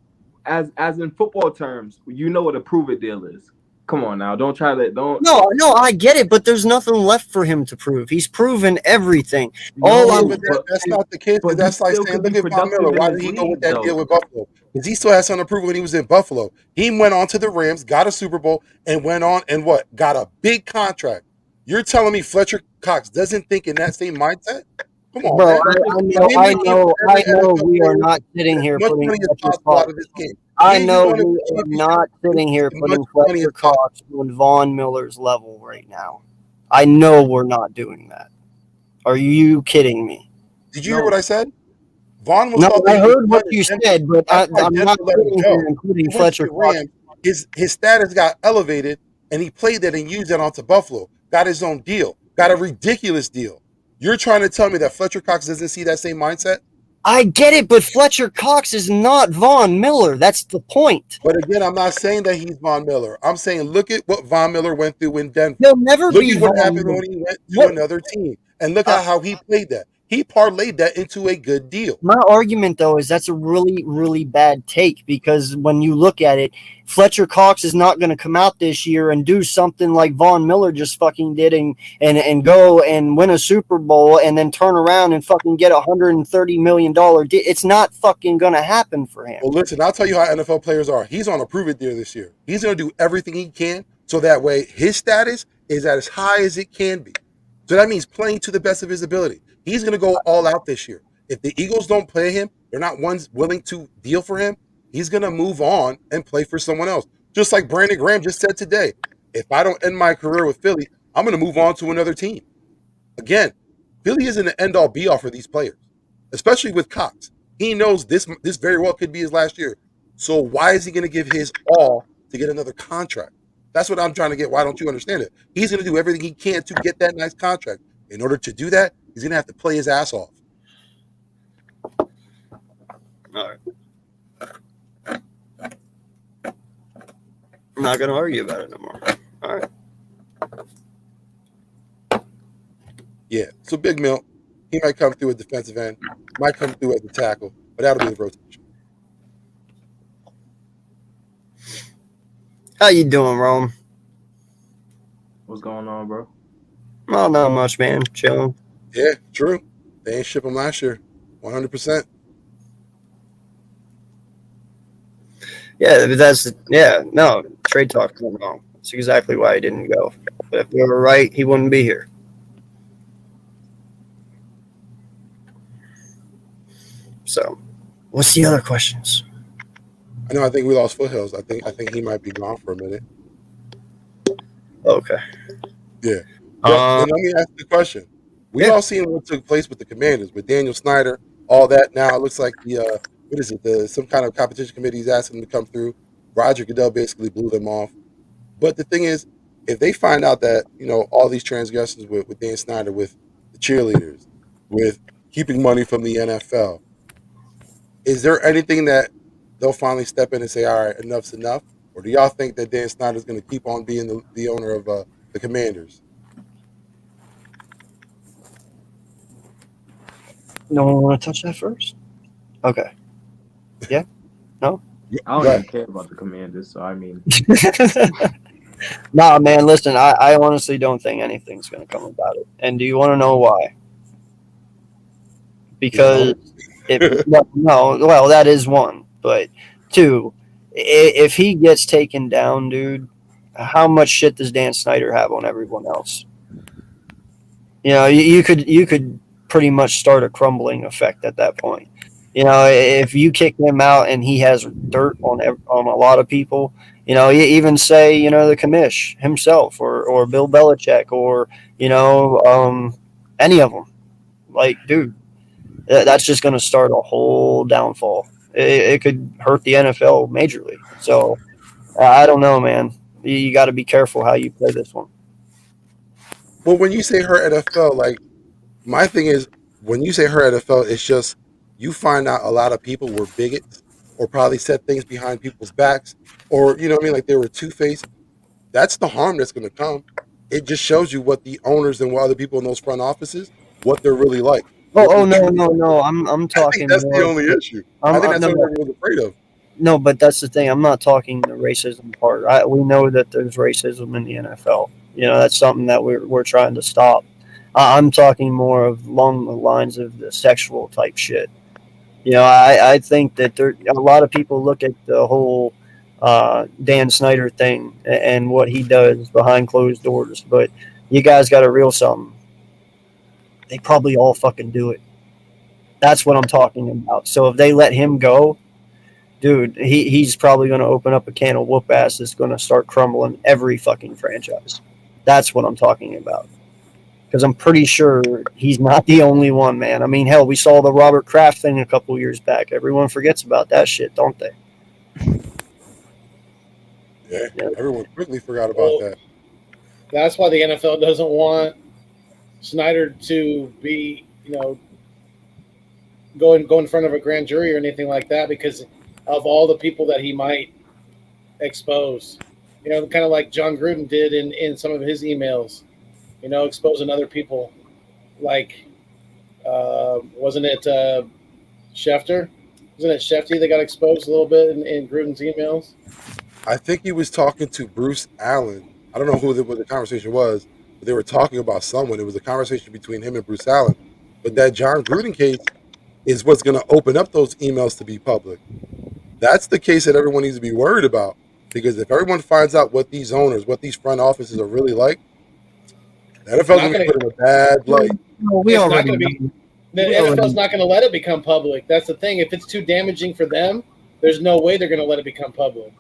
as in football terms, you know what a prove it deal is. Come on now, don't try that. Don't. No, I get it, but there's nothing left for him to prove. He's proven everything. That's not the case. But that's like saying, look at Von Miller. Why did he go with that deal with Buffalo? Because he still has something to prove when he was in Buffalo. He went on to the Rams, got a Super Bowl, and went on and what? Got a big contract. You're telling me Fletcher Cox doesn't think in that same mindset? Come on, bro. Man. I know we are not sitting here putting Fletcher Cox. I know we are not sitting here putting Fletcher Cox on Von Miller's level right now. I know we're not doing that. Are you kidding me? Did you hear what I said? Vaughn was I heard what you said, but I'm not sitting here including Fletcher Cox. His status got elevated, and he played that and used that onto Buffalo. Got his own deal. Got a ridiculous deal. You're trying to tell me that Fletcher Cox doesn't see that same mindset? I get it, but Fletcher Cox is not Von Miller. That's the point. But again, I'm not saying that he's Von Miller. I'm saying look at what Von Miller went through in Denver. He'll never look be at what Von happened Miller. when he went to another team. And look at how he played that. He parlayed that into a good deal. My argument, though, is that's a really, really bad take because when you look at it, Fletcher Cox is not going to come out this year and do something like Von Miller just fucking did and go and win a Super Bowl and then turn around and fucking get $130 million. It's not fucking going to happen for him. Well, listen, I'll tell you how NFL players are. He's on a prove it deal this year. He's going to do everything he can so that way his status is as high as it can be. So that means playing to the best of his ability. He's going to go all out this year. If the Eagles don't play him, they're not ones willing to deal for him, he's going to move on and play for someone else. Just like Brandon Graham just said today, if I don't end my career with Philly, I'm going to move on to another team. Again, Philly isn't an end-all be-all for these players, especially with Cox. He knows this very well could be his last year. So why is he going to give his all to get another contract? That's what I'm trying to get. Why don't you understand it? He's going to do everything he can to get that nice contract. In order to do that, he's going to have to play his ass off. All right. I'm not going to argue about it no more. All right. Yeah. So Big Mill, he might come through at defensive end, might come through at the tackle, but that'll be the rotation. How you doing, Rome? What's going on, bro? Oh, not much, man. Chilling. Yeah, true. They ain't ship him last year. 100%. Yeah, no, trade talk went wrong. That's exactly why he didn't go. But if we were right, he wouldn't be here. So, what's the other questions? I think we lost Foothills. I think he might be gone for a minute. Okay. Yeah. And let me ask you a question. We all seen what took place with the Commanders, with Daniel Snyder, all that. Now it looks like the what is it? Some kind of competition committee is asking them to come through. Roger Goodell basically blew them off. But the thing is, if they find out that all these transgressions with Dan Snyder, with the cheerleaders, with keeping money from the NFL, is there anything that they'll finally step in and say, all right, enough's enough? Or do y'all think that Dan Snyder's going to keep on being the owner of the Commanders? No one want to touch that first? Okay. Yeah? No? I don't even care about the Commanders, so I mean. Nah, man, listen, I honestly don't think anything's going to come about it. And do you want to know why? Because, well, that is one. But two, if he gets taken down, dude, how much shit does Dan Snyder have on everyone else? You could pretty much start a crumbling effect at that point. If you kick him out and he has dirt on a lot of people, you even say, the commish himself or Bill Belichick or, any of them. Like, dude, that's just going to start a whole downfall. It could hurt the NFL majorly. So, I don't know, man. You got to be careful how you play this one. Well, when you say hurt NFL, like, my thing is, when you say hurt NFL, it's just you find out a lot of people were bigots or probably said things behind people's backs or, like they were two-faced. That's the harm that's going to come. It just shows you what the owners and what other people in those front offices, what they're really like. No. I'm talking. I think that's the only issue. I think that's what everyone's afraid of. No, but that's the thing. I'm not talking the racism part. We know that there's racism in the NFL. That's something that we're trying to stop. I'm talking more along the lines of the sexual type shit. I think that a lot of people look at the whole Dan Snyder thing and what he does behind closed doors, but you guys got to reel something. They probably all fucking do it. That's what I'm talking about. So if they let him go, dude, he's probably going to open up a can of whoop ass that's going to start crumbling every fucking franchise. That's what I'm talking about. Because I'm pretty sure he's not the only one, man. I mean, hell, we saw the Robert Kraft thing a couple years back. Everyone forgets about that shit, don't they? Yeah. Everyone quickly forgot about that. That's why the NFL doesn't want Snyder to be, go in front of a grand jury or anything like that because of all the people that he might expose. Kind of like John Gruden did in some of his emails. Exposing other people, like, wasn't it Schefter? Wasn't it Shefty that got exposed a little bit in Gruden's emails? I think he was talking to Bruce Allen. I don't know what the conversation was, but they were talking about someone. It was a conversation between him and Bruce Allen. But that John Gruden case is what's going to open up those emails to be public. That's the case that everyone needs to be worried about. Because if everyone finds out what these owners, what these front offices are really like, the NFL is going to put in a bad light. The NFL's not going to let it become public. That's the thing. If it's too damaging for them, there's no way they're going to let it become public.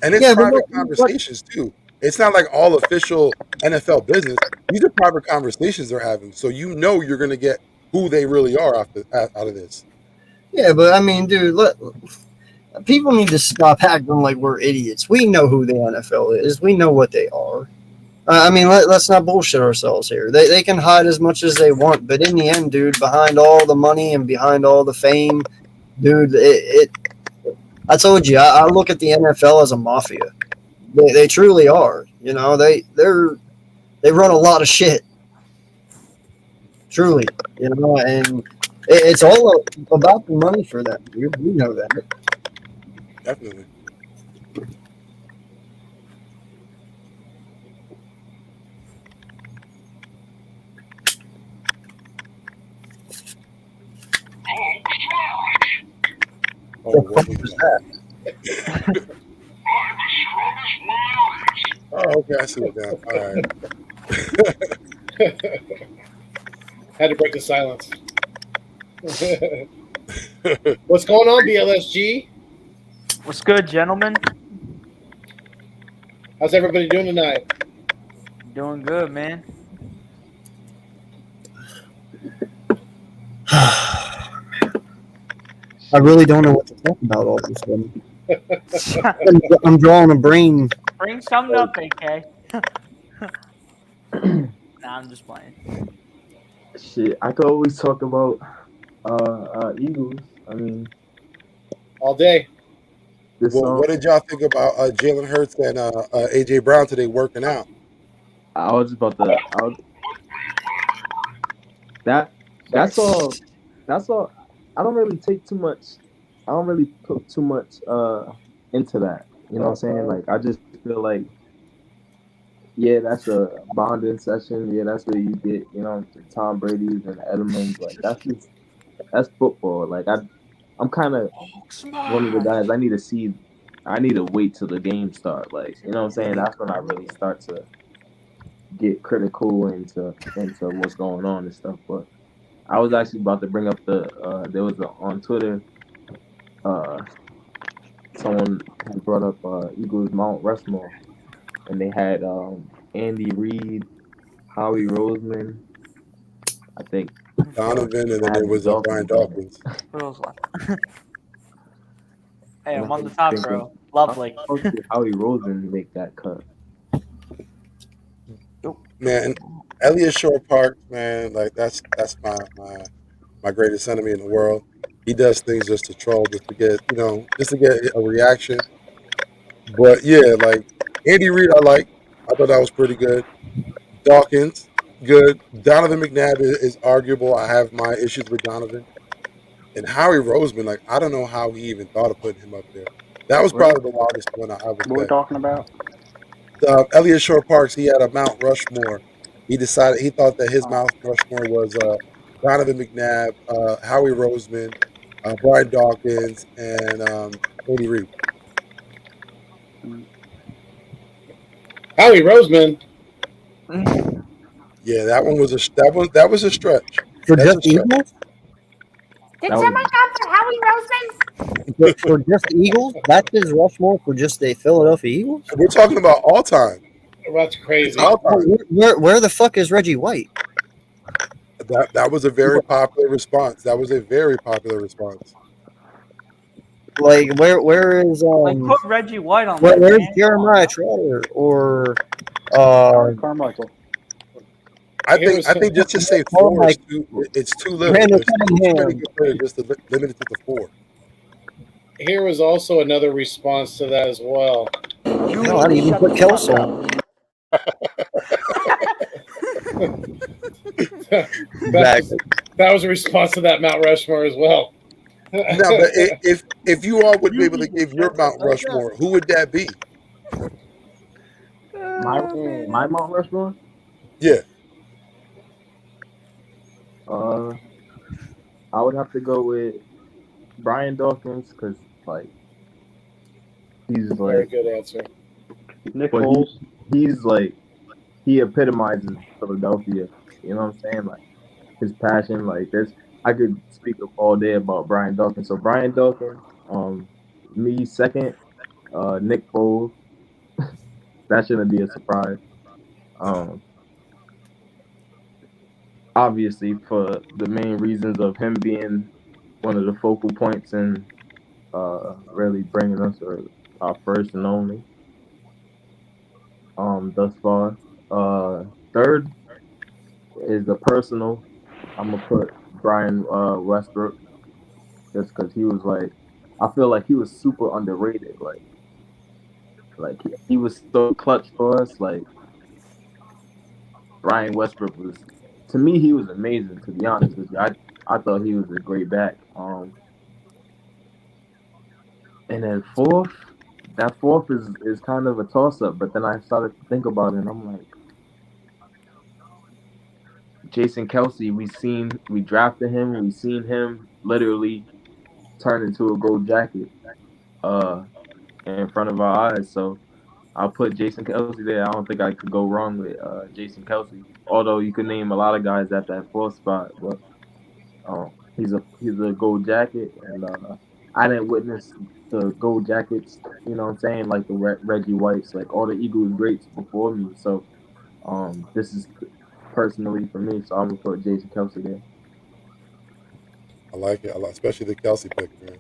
And it's private conversations, too. It's not like all official NFL business. These are private conversations they're having. So you're going to get who they really are out of this. Yeah, but I mean, dude, look, people need to stop acting like we're idiots. We know who the NFL is. We know what they are. I mean, let's not bullshit ourselves here. They can hide as much as they want, but in the end, dude, behind all the money and behind all the fame, dude, I told you, I look at the NFL as a mafia. They truly are. They run a lot of shit. Truly, and it's all about the money for them, dude. We know that. Definitely. Oh, what was that? Oh, okay, I see what that. All right. Had to break the silence. What's going on, BLSG? What's good, gentlemen? How's everybody doing tonight? Doing good, man. I really don't know what to talk about all of a sudden. I'm drawing a brain. Bring something up, AK. Nah, I'm just playing. Shit, I could always talk about Eagles. I mean, All day. this Well, what did y'all think about Jalen Hurts and AJ Brown today working out? I was about to. That's all. That's all. I don't really take too much. I don't really put too much into that. You know what I'm saying? Like I just feel like, yeah, that's a bonding session. Yeah, that's where you get, you know, the Tom Brady's and the Edelmans. Like that's football. Like I'm kind of one of the guys. I need to wait till the game start. Like, you know what I'm saying? That's when I really start to get critical into what's going on and stuff. But I was actually about to bring up there was on Twitter, someone had brought up Eagles Mount Rushmore, and they had Andy Reid, Howie Roseman, I think Donovan, and then there was Brian Dawkins. Who else left? Hey, And I'm I on the was top, thinking, bro. Lovely. how did Howie Roseman make that cut? Man, Elliot Shore Park, man, like that's my greatest enemy in the world. He does things just to troll, just to get a reaction. But yeah, like Andy Reid, I thought that was pretty good. Dawkins, good. Donovan McNabb is arguable. I have my issues with Donovan. And Howie Roseman, like I don't know how he even thought of putting him up there. That was probably the wildest one I would What are we say. talking about? Elliot Shore Parks, he had a Mount Rushmore. He thought that his Mount Rushmore was Donovan McNabb, Howie Roseman, Brian Dawkins, and Andy Reid. Howie Roseman. Yeah, that was a stretch. For That's just a stretch. Eagles? Did That was- someone come for Howie Roseman? For just Eagles? That's his Rushmore for just the Philadelphia Eagles? We're talking about all time. That's crazy. All time. Where the fuck is Reggie White? That was a very popular response. That was a very popular response. Like where is Like, put Reggie White on there. where's man. Jeremiah Trotter or Carmichael. I think just to say four is it's too little. Randall There's too many Cunningham? good players just to limit it to the four. Here was also another response to that as well. No, I'd even put Kelso. That was a response to that Mount Rushmore as well. No, but if you all would be able to give your Mount Rushmore, who would that be? my Mount Rushmore. Yeah, I would have to go with Brian Dawkins because like he's Very like good answer. Nick but Foles. he's like he epitomizes Philadelphia. You know what I'm saying? Like his passion. Like I could speak all day about Brian Dawkins. So Brian Dawkins, me second, Nick Foles. That shouldn't be a surprise. Obviously for the main reasons of him being one of the focal points and really bringing us our first and only thus far. Third is the personal. I'm gonna put Brian Westbrook just because he was like, I feel like he was super underrated. Like he was so clutch for us. Like Brian Westbrook was, to me, he was amazing. To be honest with you, I thought he was a great back. And then fourth is kind of a toss up. But then I started to think about it, and I'm like, Jason Kelsey. We drafted him. We seen him literally turn into a gold jacket in front of our eyes. So I'll put Jason Kelsey there. I don't think I could go wrong with Jason Kelsey. Although you could name a lot of guys at that fourth spot, but he's a gold jacket, and I didn't witness the gold jackets. You know what I'm saying? Like the Reggie Whites, like all the Eagles greats before me. So this is personally for me. So I'm gonna put Jason Kelsey there. I like it a lot, especially the Kelsey pick, man.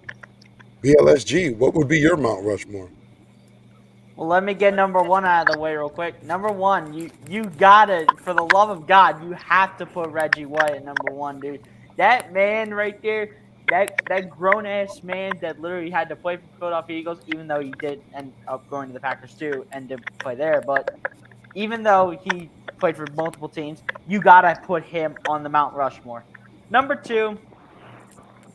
BLSG, what would be your Mount Rushmore? Well, let me get number one out of the way real quick. Number one, you gotta, for the love of God, you have to put Reggie White at number one, dude. That man right there, that grown ass man that literally had to play for the Philadelphia Eagles, even though he did end up going to the Packers too and did play there. But even though he played for multiple teams, you gotta put him on the Mount Rushmore. Number two,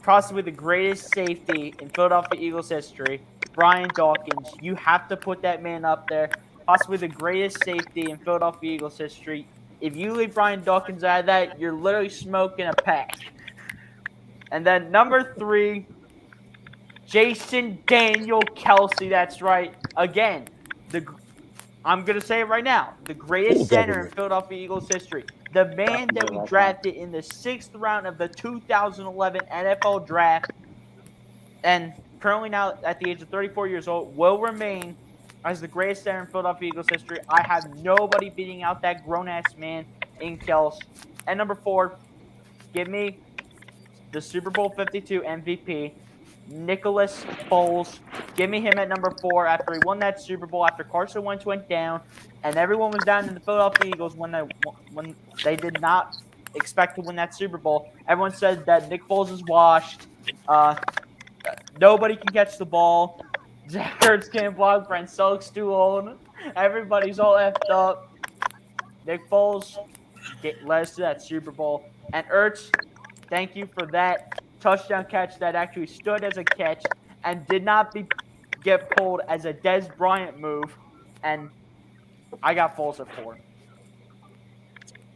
possibly the greatest safety in Philadelphia Eagles history, Brian Dawkins. You have to put that man up there. Possibly the greatest safety in Philadelphia Eagles history. If you leave Brian Dawkins out of that, you're literally smoking a pack. And then number three, Jason Daniel Kelsey. That's right. Again, I'm going to say it right now. The greatest center in Philadelphia Eagles history. The man that we drafted in the 6th round of the 2011 NFL draft, and currently now at the age of 34 years old, will remain as the greatest center in Philadelphia Eagles history. I have nobody beating out that grown-ass man in Kels. And number four, give me the Super Bowl 52 MVP, Nicholas Foles. Give me him at number four after he won that Super Bowl, after Carson Wentz went down, and everyone was down in the Philadelphia Eagles when they did not expect to win that Super Bowl. Everyone said that Nick Foles is washed. Nobody can catch the ball. Zach Ertz can't block. Brent Stokes too old. Everybody's all effed up. Nick Foles led us to that Super Bowl. And Ertz, thank you for that touchdown catch that actually stood as a catch and did not get pulled as a Des Bryant move. And I got Foles at 4.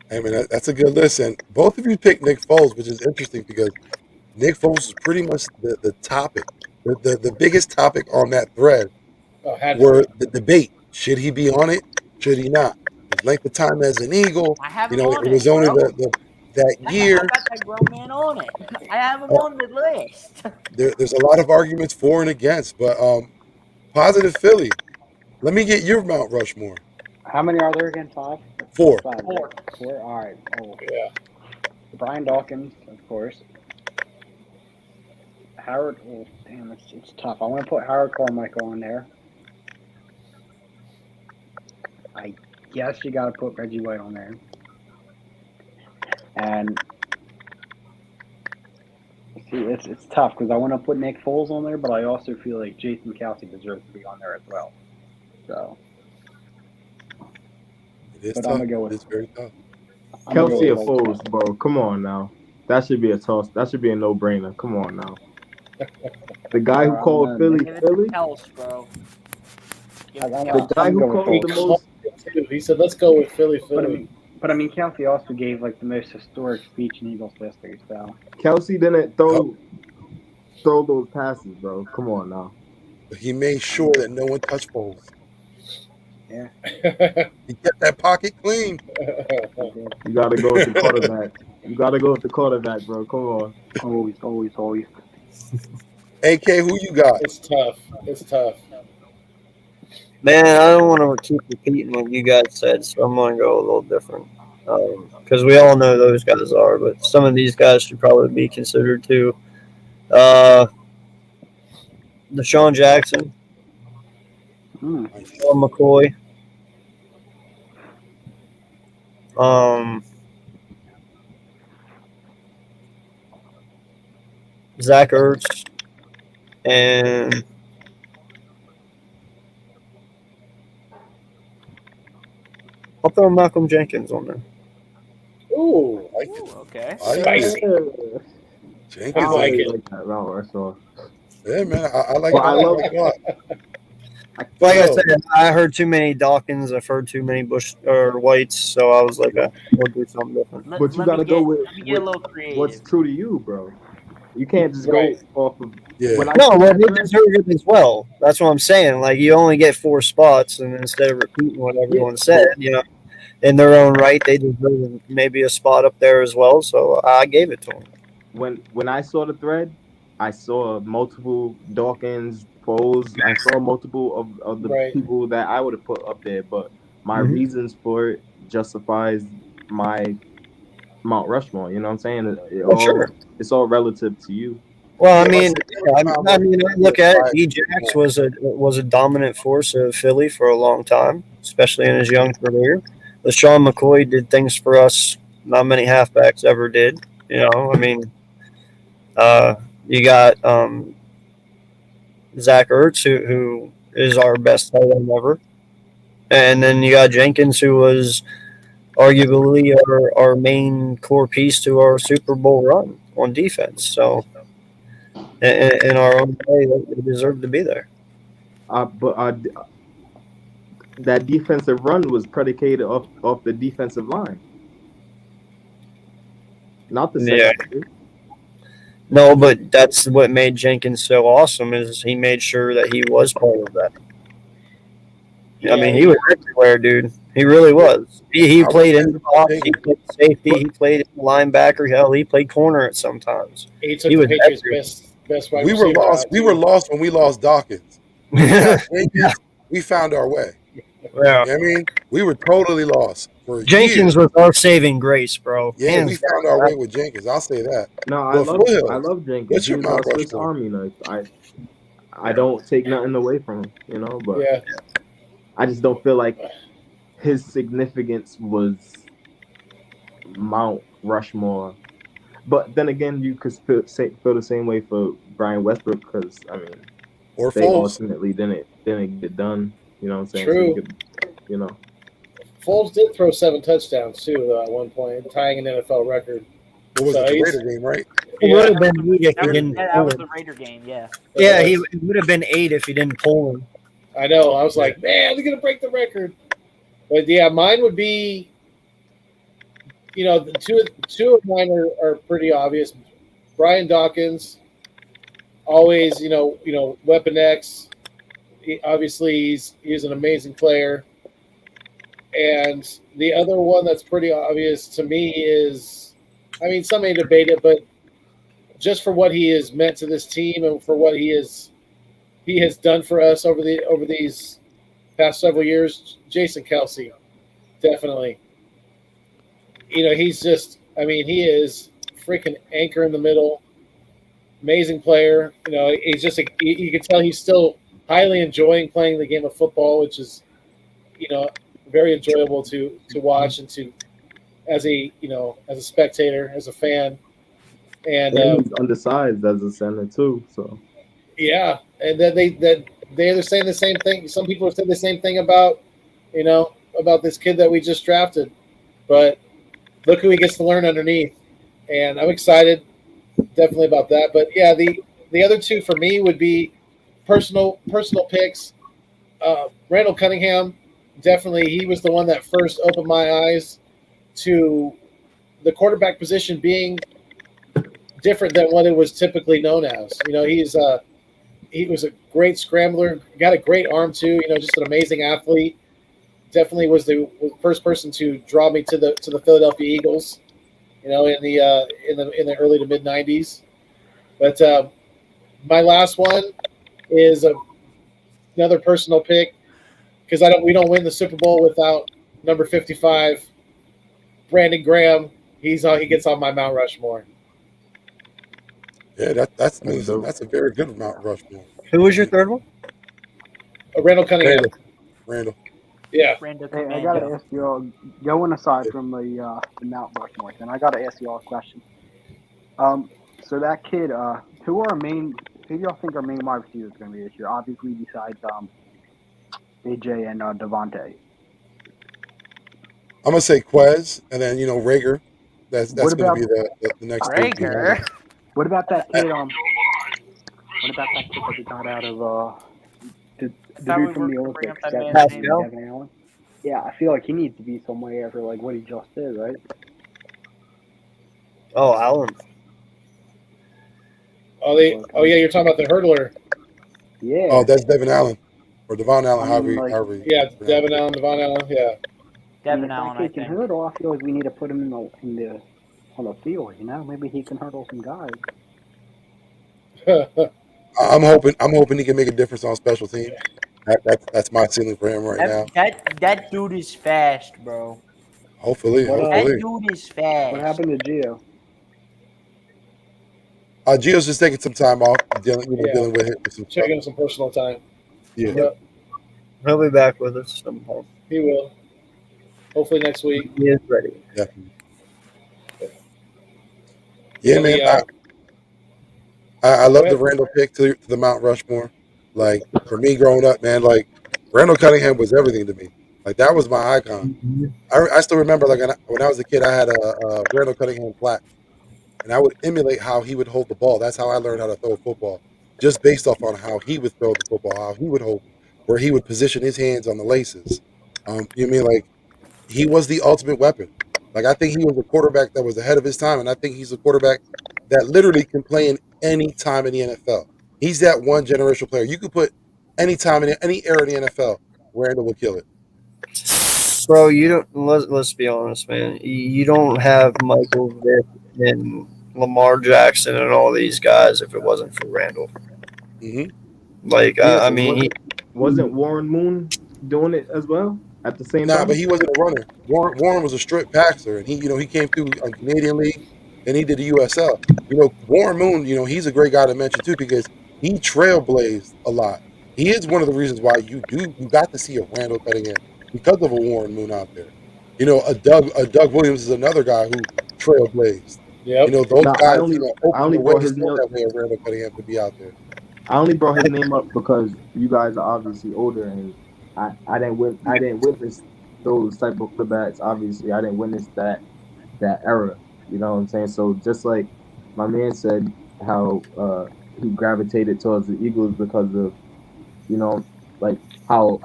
I mean, that's a good list. And both of you picked Nick Foles, which is interesting because Nick Foles is pretty much the topic. The biggest topic on that thread were the debate. Should he be on it? Should he not? His length of time as an Eagle. I have You him know, on it was it, only bro. that year. I got that grown man on it. I have him on the list. There's a lot of arguments for and against, but positive Philly. Let me get your Mount Rushmore. How many are there again? 5? 4. 5. 4. All right. Oh. Yeah. Brian Dawkins, of course. Howard. Oh, damn, it's tough. I want to put Howard Carmichael on there. I guess you got to put Reggie White on there. And see, it's tough because I want to put Nick Foles on there, but I also feel like Jason Kelsey deserves to be on there as well. So it is but tough. I'm gonna go with it's very tough. Kelsey or Foles, bro. Come on now. That should be a toss. That should be a no-brainer. Come on now. The guy who called Philly. Kels, bro. The guy who called the most. He said, "Let's go with Philly." But I mean, Kelsey also gave like the most historic speech in Eagles history. So Kelsey didn't throw those passes, bro. Come on now. But he made sure that no one touched Foles. Yeah. He kept that pocket clean. You gotta go with the quarterback. You gotta go with the quarterback, bro. Come on. Always. AK, who you got? It's tough. Man, I don't want to keep repeating what you guys said, so I'm going to go a little different. Because we all know those guys are, but some of these guys should probably be considered too. Deshaun Jackson, Sean McCoy, Zach Ertz, and I'll throw Malcolm Jenkins on there. Ooh, okay. Spicy. Jenkins, I like it. Like that, Robert, so. Yeah, man, I like Well, it. I love like it. Like I said, I heard too many Dawkins. I've heard too many Bush or Whites, so I was like, we'll do something different. But you gotta go with a little creative. What's true to you, bro. You can't just go off of. Yeah. No, well, they deserve it as well. That's what I'm saying. Like, you only get 4 spots, and instead of repeating what everyone said, you know, in their own right, they deserve maybe a spot up there as well. So I gave it to them. When I saw the thread, I saw multiple Dawkins, Foles. I saw multiple of the people that I would have put up there, but my reasons for it justifies my Mount Rushmore. You know what I'm saying? Sure. It's all relative to you. Well, I Yeah, mean, but- I look at it. Djax was a dominant force of Philly for a long time, especially in his young career. LaShawn McCoy did things for us not many halfbacks ever did. You know, I mean, you got Zach Ertz, who is our best tight end ever, and then you got Jenkins, who was arguably our main core piece to our Super Bowl run on defense. So, in our own way, they deserve to be there. But that defensive run was predicated off the defensive line, not the Yeah. secondary. No, but that's what made Jenkins so awesome is he made sure that he was part of that. I mean, he was everywhere, dude. He really was. He played in the box. He played safety. He played linebacker. Hell, he played corner at some times. He took He the was Patriots' best wide We were receiver lost. out, We too. were lost when we lost Dawkins. When we got Jenkins, we found our way. Yeah. You know what I mean, we were totally lost for Jenkins years. was our saving grace, bro. Yeah, Hands we found down. our way with Jenkins. I'll say that. No, But Foothills, I love Jenkins. what's your He's our Mount Swiss Rushmore? Army knife. I don't take nothing away from him, you know, but Yeah. I just don't feel like his significance was Mount Rushmore. But then again, you could feel the same way for Brian Westbrook because I mean, Or they Foles. ultimately didn't get done. You know what I'm saying? True. So you could, you know. Foles did throw 7 touchdowns, too, though, at one point, tying an NFL record. It was So the he's- Raider game, right? It would have been That 8 if he was, didn't that pull was him. the Raider game, yeah. Yeah, it would have been 8 if he didn't pull him. I know. I was like, man, they're going to break the record. But, yeah, mine would be, you know, the two of mine are pretty obvious. Brian Dawkins, always, you know, Weapon X. Obviously, he's an amazing player. And the other one that's pretty obvious to me is, I mean, some may debate it, but just for what he has meant to this team and for what he has done for us over these past several years, Jason Kelce, definitely. You know, he's just, I mean, he is freaking anchor in the middle, amazing player. You know, he's just, you can tell he's still highly enjoying playing the game of football, which is, you know, very enjoyable to watch and to, as a spectator, as a fan. And he's undersized as a center too, so yeah, and then they're saying the same thing. Some people have said the same thing about, you know, about this kid that we just drafted, but look who he gets to learn underneath, and I'm excited, definitely about that. But yeah, the other two for me would be personal picks. Randall Cunningham, definitely, he was the one that first opened my eyes to the quarterback position being different than what it was typically known as. You know, he was a great scrambler, got a great arm too. You know, just an amazing athlete. Definitely was the first person to draw me to the Philadelphia Eagles. You know, in the early to mid '90s. But my last one is another personal pick because we don't win the Super Bowl without number 55, Brandon Graham. He gets on my Mount Rushmore. Yeah, that's amazing. That's a very good Mount Rushmore. Who was your third one? Randall Cunningham. Randall. Yeah. Randall Hey, I Commando. gotta ask you all, going aside from the Mount Rushmore thing, I gotta ask you all a question. So that kid, who do y'all think our main wide receivers gonna be this year? Obviously, besides AJ and Devontae. I'm gonna say Quez, and then Rager. That's What gonna about- be the next big dude. Rager. What about that kid? What about that kid that we got out of the thought we dude from were the gonna bring Olympics? up that That man's name, name. Devin Allen. Yeah, I feel like he needs to be somewhere after like what he just did, right? Oh, Allen. Oh yeah, you're talking about the hurdler. Yeah. Oh, that's Devin Allen or Devon Allen. I mean, However you Yeah, pronounce Devin it. Allen, Devon Allen. Yeah. Devin if Allen, that I kid can think. hurdle, I feel like we need to put him on the field. You know, maybe he can hurdle some guys. I'm hoping he can make a difference on special teams. That's my ceiling for him right now. That dude is fast, bro. Hopefully. That dude is fast. What happened to Gio? Gio's just taking some time off, dealing with some taking some personal time. Yeah. Yep. He'll be back with us sometime. He will. Hopefully next week. He is ready. Definitely. Yeah, man. I love the Randall pick to the Mount Rushmore. Like, for me growing up, man, like, Randall Cunningham was everything to me. Like, that was my icon. I still remember, like, when I was a kid, I had a Randall Cunningham plaque. And I would emulate how he would hold the ball. That's how I learned how to throw a football, just based off on how he would throw the football, how he would hold, where he would position his hands on the laces. You know what I mean? Like, he was the ultimate weapon. Like, I think he was a quarterback that was ahead of his time, and I think he's a quarterback that literally can play in any time in the NFL. He's that one generational player. You could put any time in any era in the NFL, Randall will kill it. Bro, you don't. Let's be honest, man. You don't have Michael Vick and Lamar Jackson and all these guys if it wasn't for Randall. Mm-hmm. Like, I mean, wasn't Warren Moon doing it as well at the same time? Nah, but he wasn't a runner. Warren was a straight passer, and he came through on Canadian League, and he did the USL. Warren Moon, he's a great guy to mention too because he trailblazed a lot. He is one of the reasons why you got to see a Randall Cunningham because of a Warren Moon out there. A Doug Williams is another guy who trailblazed. Yep. Those guys. I only brought his name. That way of Randall Cunningham to be out there. I only brought his name up because you guys are obviously older, and I didn't witness those type of quarterbacks. Obviously, I didn't witness that era. You know what I'm saying? So just like my man said, how he gravitated towards the Eagles because of like how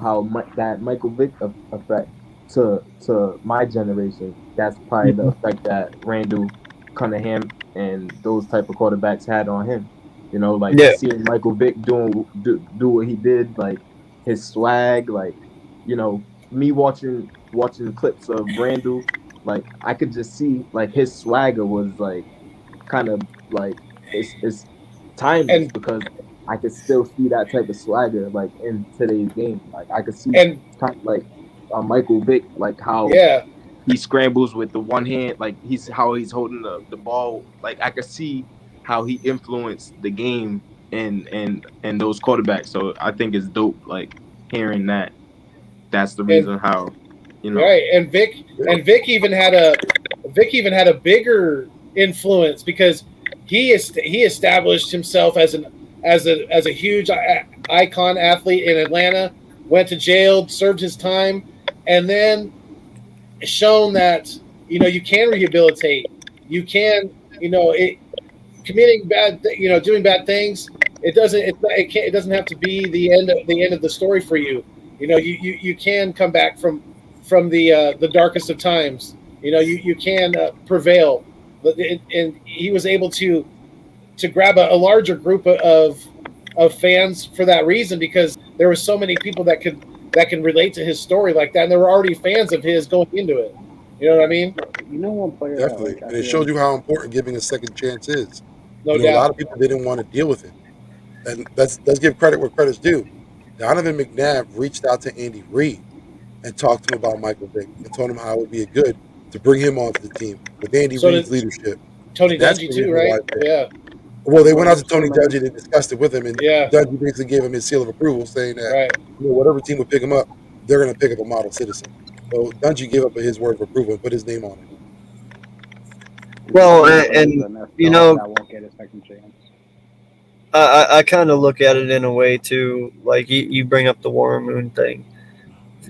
that Michael Vick effect to my generation. That's probably the effect that Randall Cunningham and those type of quarterbacks had on him. Seeing Michael Vick do what he did, like his swag, like me watching clips of Randall, like I could just see like his swagger was like kind of like it's timeless because I could still see that type of swagger like in today's game. Like I could see kind of like Michael Vick, like how he scrambles with the one hand, like he's holding the ball. Like I could see how he influenced the game and those quarterbacks. So I think it's dope, like hearing that. That's the reason how, Right, and Vic even had a bigger influence because he established himself as a huge icon athlete in Atlanta. Went to jail, served his time, and then shown that you can rehabilitate. You can committing doing bad things. It doesn't have to be the end of the story for you. You can come back from the darkest of times. You can prevail, and he was able to grab a larger group of fans for that reason because there were so many people that can relate to his story like that, and there were already fans of his going into it. You know what I mean? One player definitely, and it shows you how important giving a second chance is. No doubt. A lot of people didn't want to deal with it, and let's give credit where credit's due. Donovan McNabb reached out to Andy Reid and talked to him about Michael Vick and told him how it would be good to bring him onto the team with Andy Reid's leadership. Tony Dungy too, right? Yeah. Well, they went out to Tony Dungy and discussed it with him, and Dungy basically gave him his seal of approval, saying that whatever team would pick him up, they're going to pick up a model citizen. So Dungy gave up his word of approval and put his name on it. Well, and that won't get a second chance. I kind of look at it in a way too, like you bring up the Warren Moon thing.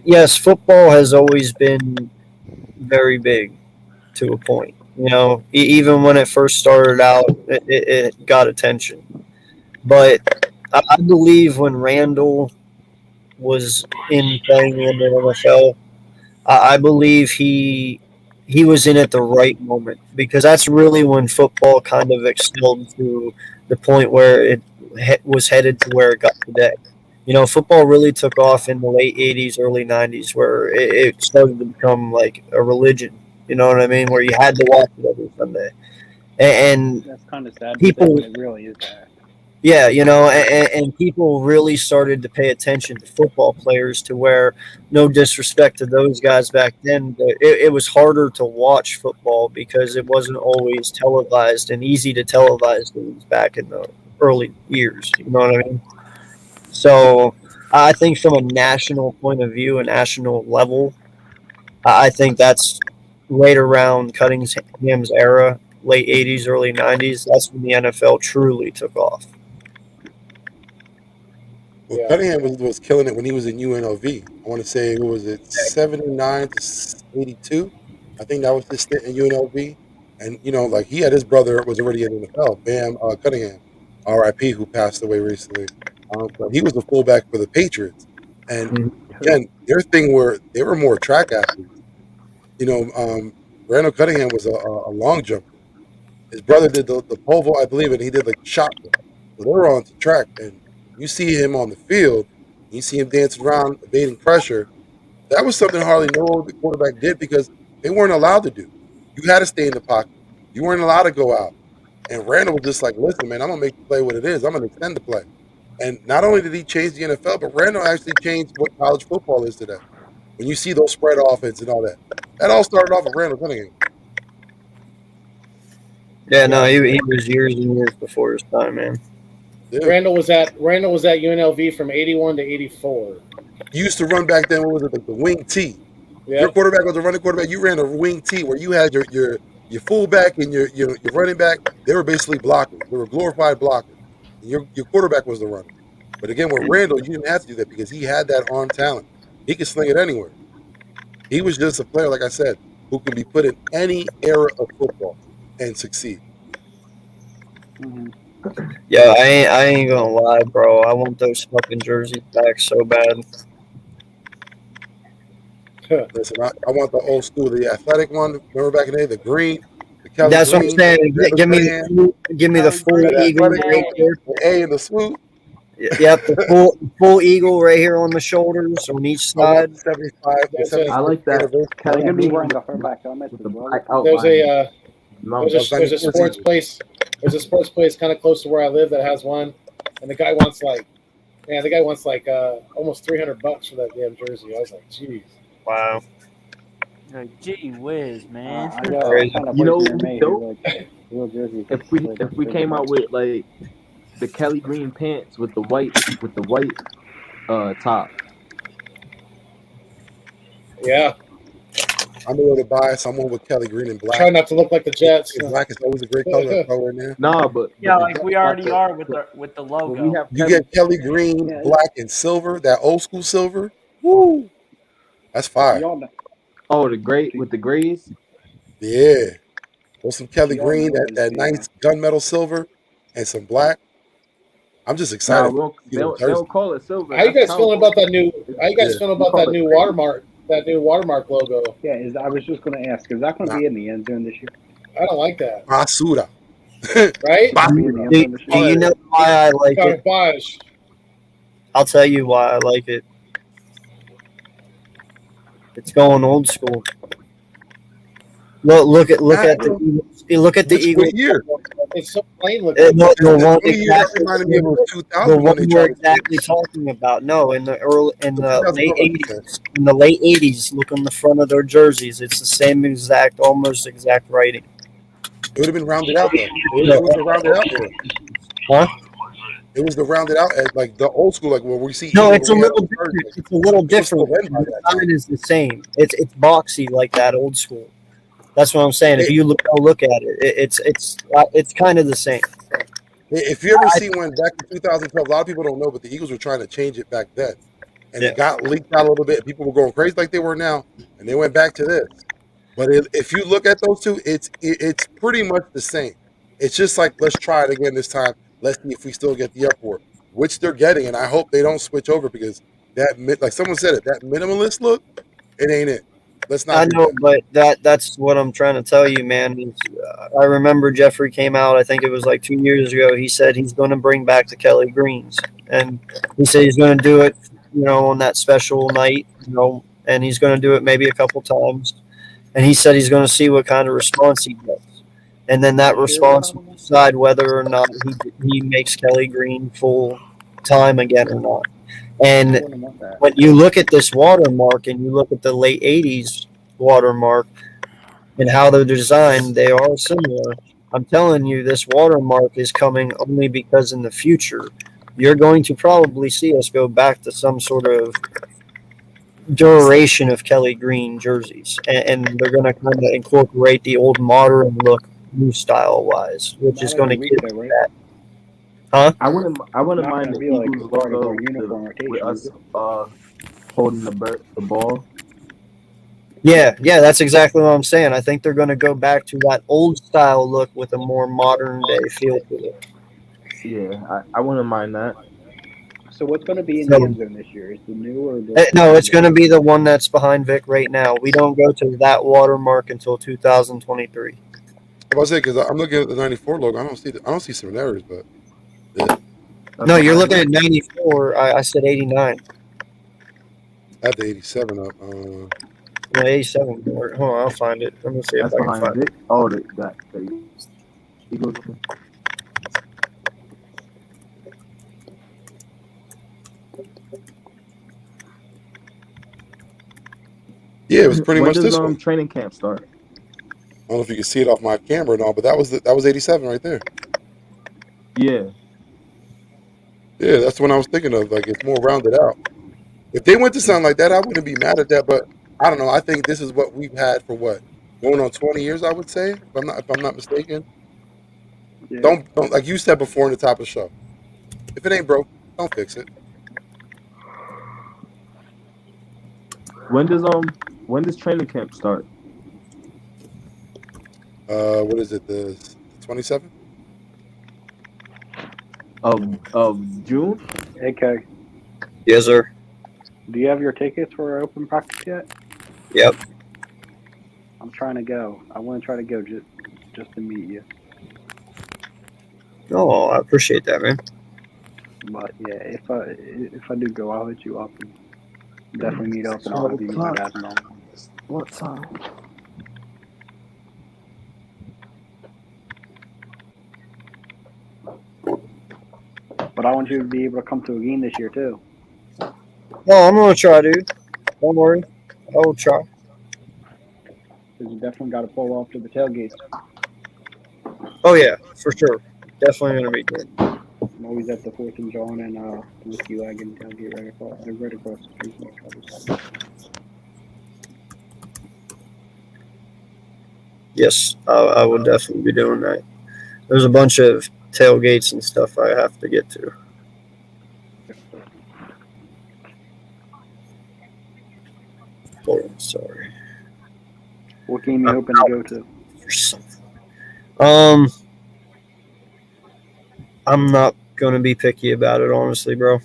Yes, football has always been very big to a point. Even when it first started out, it got attention. But I believe when Randall was playing in the NFL, I believe he was in at the right moment because that's really when football kind of excelled to the point where it was headed to where it got today. Football really took off in the late 80s, early 90s, where it started to become like a religion. You know what I mean? Where you had to watch it every Sunday. And that's kind of sad. People, it really is that. Yeah, and people really started to pay attention to football players to where, no disrespect to those guys back then, but it was harder to watch football because it wasn't always televised and easy to televise things back in the early years. You know what I mean? So I think from a national point of view, a national level, I think that's right around Cunningham's era, late 80s, early 90s. That's when the NFL truly took off. Well, Yeah. Cunningham was killing it when he was in UNLV. I want to say, what was it, 79 to 82? I think that was his stint in UNLV. And, like he had his brother was already in the NFL, Bam Cunningham, RIP, who passed away recently. But he was the fullback for the Patriots. And again, their thing were they were more track athletes. Randall Cunningham was a long jumper. His brother did the pole vault, I believe, and he did like shot put. So they were on the track, and you see him on the field, you see him dancing around, evading pressure. That was something hardly no quarterback did because they weren't allowed to do. You had to stay in the pocket. You weren't allowed to go out. And Randall was just like, listen, man, I'm going to make the play what it is. I'm going to extend the play. And not only did he change the NFL, but Randall actually changed what college football is today. When you see those spread offense and all that. That all started off with Randall Cunningham. Yeah, no, he was years and years before his time, man. Yeah. Randall was at UNLV from 81 to 84. You used to run back then. What was it? Like the wing T. Yeah. Your quarterback was a running quarterback. You ran a wing T where you had your fullback and your running back. They were basically blockers. They were glorified blockers. And your quarterback was the runner. But again, with Randall, you didn't have to do that because he had that arm talent. He could sling it anywhere. He was just a player, like I said, who could be put in any era of football and succeed. Yeah, I ain't gonna lie, bro. I want those fucking jerseys back so bad. Listen, I want the old school, the athletic one. Remember back in the day, the green, the Kelly That's green, what I'm saying. Give me the full eagle right there. The A and the swoop. Yep, the full eagle right here on the shoulders on each side. 75. I like that. They're gonna be wearing the fullback helmet as well. There's a sports place. There's a sports place kind of close to where I live that has one, and the guy wants like almost $300 for that damn jersey. I was like, jeez. Wow. Like, gee whiz, man. If we came out with like the Kelly green pants with the white top. Yeah. I'm able to buy someone with Kelly green and black. Try not to look like the Jets. Black is always a great color throw in there. Nah, but yeah, like we already are with the logo. You get Kelly green, black, and silver. That old school silver. Woo! That's fire. Oh, the gray with the grays. Yeah. Or some Kelly green, that nice gunmetal silver, and some black. I'm just excited. They'll call it silver. How you guys feeling about that new? How you guys feeling about that new watermark? That new watermark logo. Yeah, I was just going to ask, is that going to be in the end zone this year? I don't like that. Basura. Right? Do you know why I like it? Garbage. I'll tell you why I like it. It's going old school. Look at the Eagles. Year. It's so plain looking. The one we're exactly talking about. No, in the late 80s, look on the front of their jerseys. It's the same almost exact writing. It would have been rounded out though. It was the rounded out there. Huh? It was the rounded out like the old school, like where we see. No, it's a little different. It's a little different. The design is the same. It's boxy like that old school. That's what I'm saying. If you look at it, it's kind of the same. If you ever see when back in 2012, a lot of people don't know, but the Eagles were trying to change it back then, and it got leaked out a little bit. People were going crazy like they were now, and they went back to this. But if you look at those two, it's pretty much the same. It's just like, let's try it again this time. Let's see if we still get the upward, which they're getting, and I hope they don't switch over because that, like someone said it, that minimalist look, it ain't it. Let's not. I know, but that's what I'm trying to tell you, man. I remember Jeffrey came out, I think it was like 2 years ago. He said he's going to bring back the Kelly Greens, and he said he's going to do it, on that special night, and he's going to do it maybe a couple times. And he said he's going to see what kind of response he gets. and then that response will decide whether or not he makes Kelly Green full time again or not. And when you look at this watermark and you look at the late 80s watermark and how they're designed, they are similar. I'm telling you, this watermark is coming only because in the future, you're going to probably see us go back to some sort of duration of Kelly Green jerseys. And they're going to kind of incorporate the old modern look new style wise, which is going to give you that. Huh? I wouldn't mind the be like Eagles a part of logo our uniform with rotation, us holding the ball. Yeah, that's exactly what I'm saying. I think they're going to go back to that old style look with a more modern day feel to it. Yeah, I wouldn't mind that. So what's going to be in the end zone this year? Is the new or the? No, it's going to be the one that's behind Vic right now. We don't go to that watermark until 2023. I was saying because I'm looking at the '94 logo. I don't see similarities, but yeah. No, you're looking at '94. I said '89. I had the '87 up. No, '87. Hold on, I'll find it. Let me see if I can find it. Oh, that Eagles. Yeah, it was pretty much this one. Training camp start? I don't know if you can see it off my camera and all, but that was '87 right there. Yeah. Yeah, that's the one I was thinking of. Like, it's more rounded out. If they went to something like that, I wouldn't be mad at that. But I don't know. I think this is what we've had for going on 20 years. I would say, if I'm not mistaken. Yeah. Don't like you said before in the top of the show. If it ain't broke, don't fix it. When does training camp start? What is it? The 27th of June? Okay. Yes, sir. Do you have your tickets for open practice yet? Yep. I'm trying to go. I want to try to go just to meet you. Oh, I appreciate that, man. But yeah, if I do go, I'll hit you up and definitely meet up and I'll have you meet my dad and all. What time? But I want you to be able to come to a game this year too. No, I'm gonna try, dude. Don't worry, I will try. Because you definitely got to pull off to the tailgates. Oh yeah, for sure. Definitely gonna be good. I'm always at the 4th and John and Whiskey Wagon tailgate right across the street from each other. Yes, I will definitely be doing that. There's a bunch of tailgates and stuff I have to get to. Hold on, sorry. What game you hoping to go to? For something. I'm not gonna be picky about it, honestly, bro.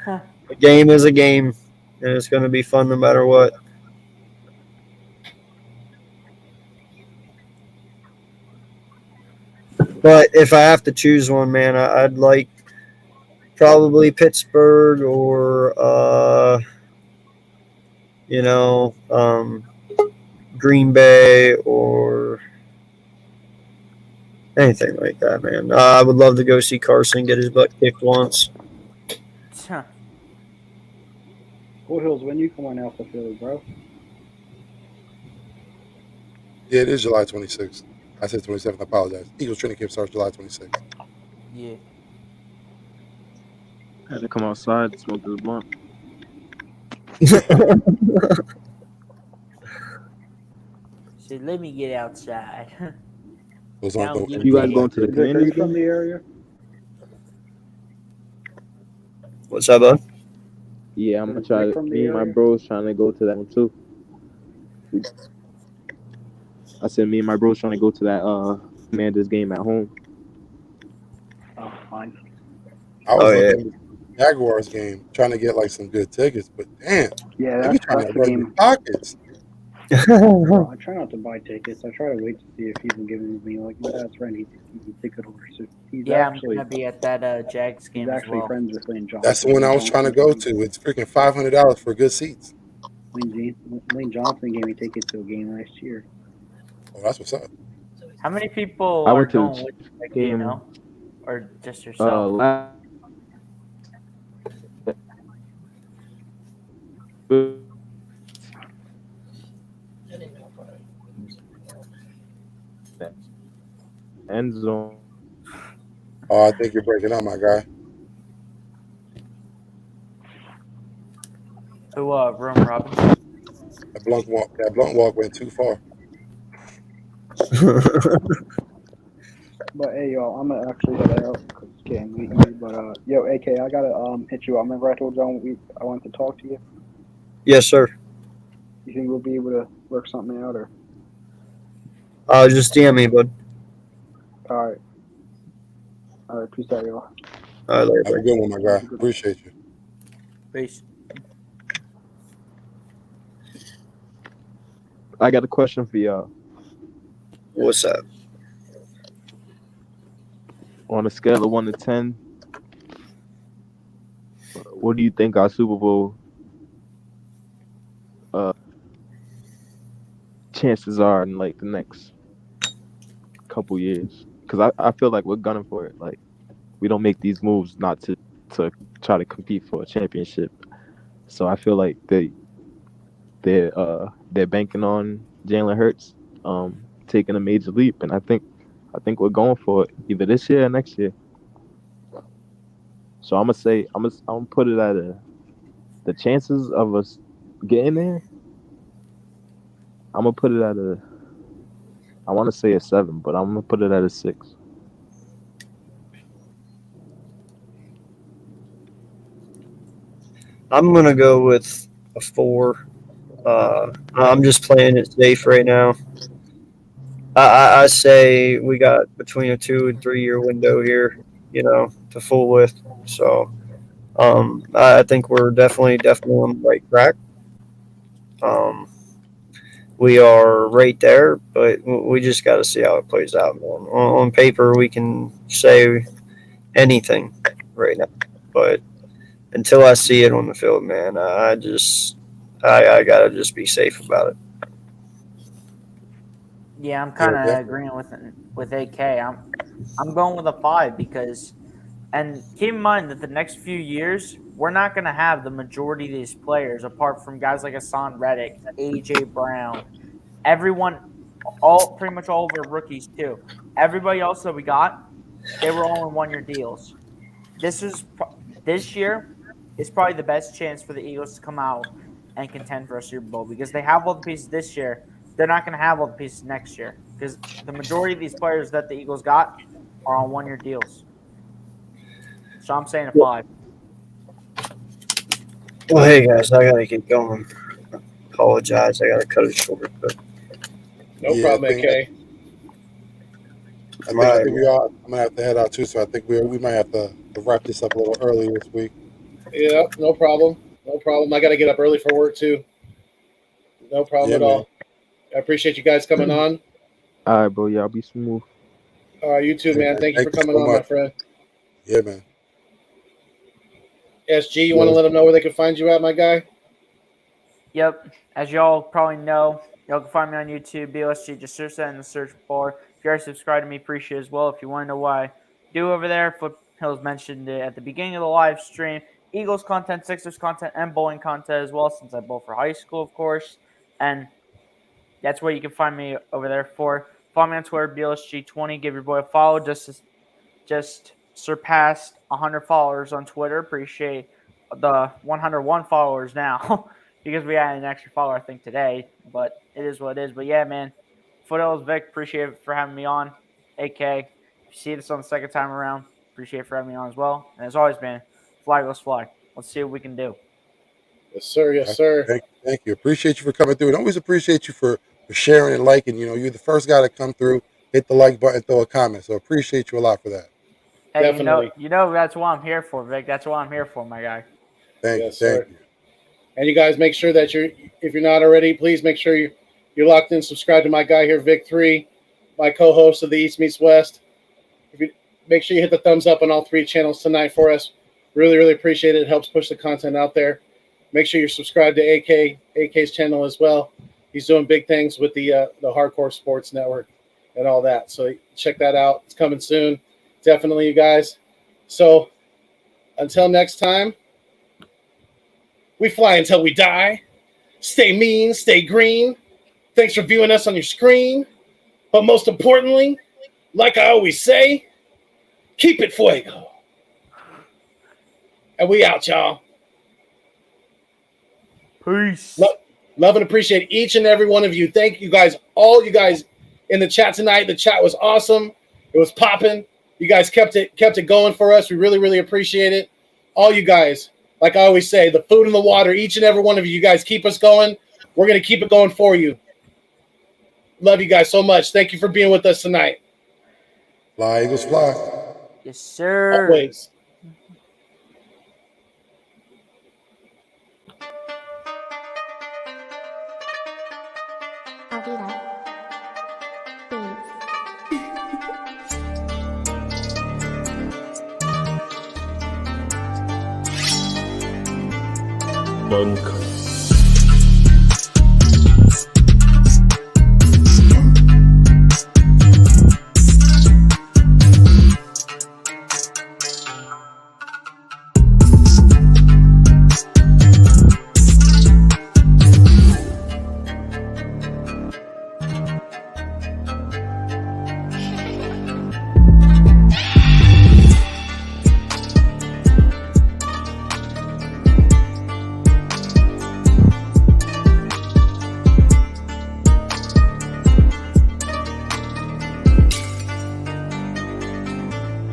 A game is a game, and it's gonna be fun no matter what. But if I have to choose one, man, I'd like probably Pittsburgh or Green Bay or anything like that, man. I would love to go see Carson get his butt kicked once. Cool Hills, when you coming out to Philly, bro? Yeah, it is July 26th. I said 27th. I apologize. Eagles training camp starts July 26th. Yeah. I had to come outside to smoke this blunt. So let me get outside. You guys going to the community? From the area? What's up, bud? Yeah, I'm gonna try. Me and my bros trying to go to that one too. I said me and my bros trying to go to that Commanders game at home. Oh, fine. I was looking at the Jaguars game, trying to get like some good tickets, but damn, yeah, that's trying to run in pockets. I try not to buy tickets. I try to wait to see if he's giving me like that's right. He's a ticket holder. So he's I'm gonna be at that Jags game he's as actually well. friends with Lane Johnson. That's the one I was trying to go to. It's freaking $500 for good seats. Lane Johnson gave me tickets to a game last year. Oh, that's what's up. How many people I are went to going the with you, do you game. know? Or just yourself? Last end zone. Oh, I think you're breaking up, my guy. Who, Room Robinson? That blunt walk went too far. But hey, y'all, I'm gonna actually head out because it's getting late here. But yo, AK, I gotta hit you up. Remember I told y'all I wanted to talk to you. Yes, sir. You think we'll be able to work something out, or Just DM me, bud. all right, peace out, y'all. All right, later, Have a bud. good one, my guy. Appreciate you. Peace. I got a question for y'all. What's that? On a scale of 1 to 10, what do you think our Super Bowl chances are in like the next couple years? Because I feel like we're gunning for it. Like we don't make these moves not to try to compete for a championship. So I feel like they're banking on Jalen Hurts taking a major leap, and I think we're going for it either this year or next year. So I'm gonna put it at the chances of us getting there. I'm gonna put it at I want to say a 7, but I'm gonna put it at a 6. I'm gonna go with a 4. I'm just playing it safe right now. I say we got between a 2 and 3 year window here, to fool with. So I think we're definitely on the right track. We are right there, but we just got to see how it plays out, man. On paper, we can say anything right now, but until I see it on the field, man, I gotta just be safe about it. Yeah, I'm kind of agreeing with AK. I'm going with a 5 because, and keep in mind that the next few years we're not going to have the majority of these players apart from guys like Hassan Reddick, AJ Brown, everyone, pretty much all of our rookies too. Everybody else that we got, they were all in 1 year deals. This year is probably the best chance for the Eagles to come out and contend for a Super Bowl because they have all the pieces this year. They're not going to have all the pieces next year because the majority of these players that the Eagles got are on 1 year deals. So I'm saying a 5. Well, hey guys, I gotta get going. Apologize, I gotta cut it short, but No problem, AK. I think we are. I'm gonna have to head out too, so I think we might have to wrap this up a little early this week. Yeah, no problem. No problem. I got to get up early for work too. No problem at all. I appreciate you guys coming on. All right, bro. Y'all be smooth. All right, you too, man. Thank you for coming on, my friend. Yeah, man. SG, you want to let them know where they can find you at, my guy? Yep. As y'all probably know, y'all can find me on YouTube, BLSG. Just search that in the search bar. If you are subscribed to me, appreciate it as well. If you want to know what I do over there, Foothills mentioned it at the beginning of the live stream. Eagles content, Sixers content, and bowling content as well, since I bowl for high school, of course. And that's where you can find me over there for. Follow me on Twitter, BLSG20. Give your boy a follow. Just surpassed 100 followers on Twitter. Appreciate the 101 followers now because we had an extra follower, I think, today. But it is what it is. But yeah, man. Foothills Vic, appreciate it for having me on. AK, if you see this on the second time around, appreciate it for having me on as well. And as always, man, fly goes fly. Let's see what we can do. Yes, sir. Yes, sir. Thank you. Appreciate you for coming through, and always appreciate you for sharing and liking. You're the first guy to come through, hit the like button, throw a comment. So appreciate you a lot for that. Hey, definitely. You know that's what I'm here for, Vic. That's what I'm here for, my guy. Thank you. And you guys make sure that if you're not already, please make sure you're locked in. Subscribe to my guy here, Vic3, my co-host of the East Meets West. If you make sure you hit the thumbs up on all 3 channels tonight for us. Really, really appreciate it. It helps push the content out there. Make sure you're subscribed to AK's channel as well. He's doing big things with the Hardcore Sports Network. and all that. So check that out. It's coming soon. Definitely, you guys. So until next time, we fly until we die. Stay mean, stay green. Thanks for viewing us on your screen. But most importantly, like I always say, keep it fuego. And we out, y'all. Peace. Love and appreciate each and every one of you. Thank you guys, all you guys in the chat tonight. The chat was awesome. It was popping. You guys kept it going for us. We really, really appreciate it. All you guys, like I always say, the food and the water, each and every one of you, you guys keep us going. We're going to keep it going for you. Love you guys so much. Thank you for being with us tonight. Fly, Eagles, fly. Yes, sir. Always. Monk.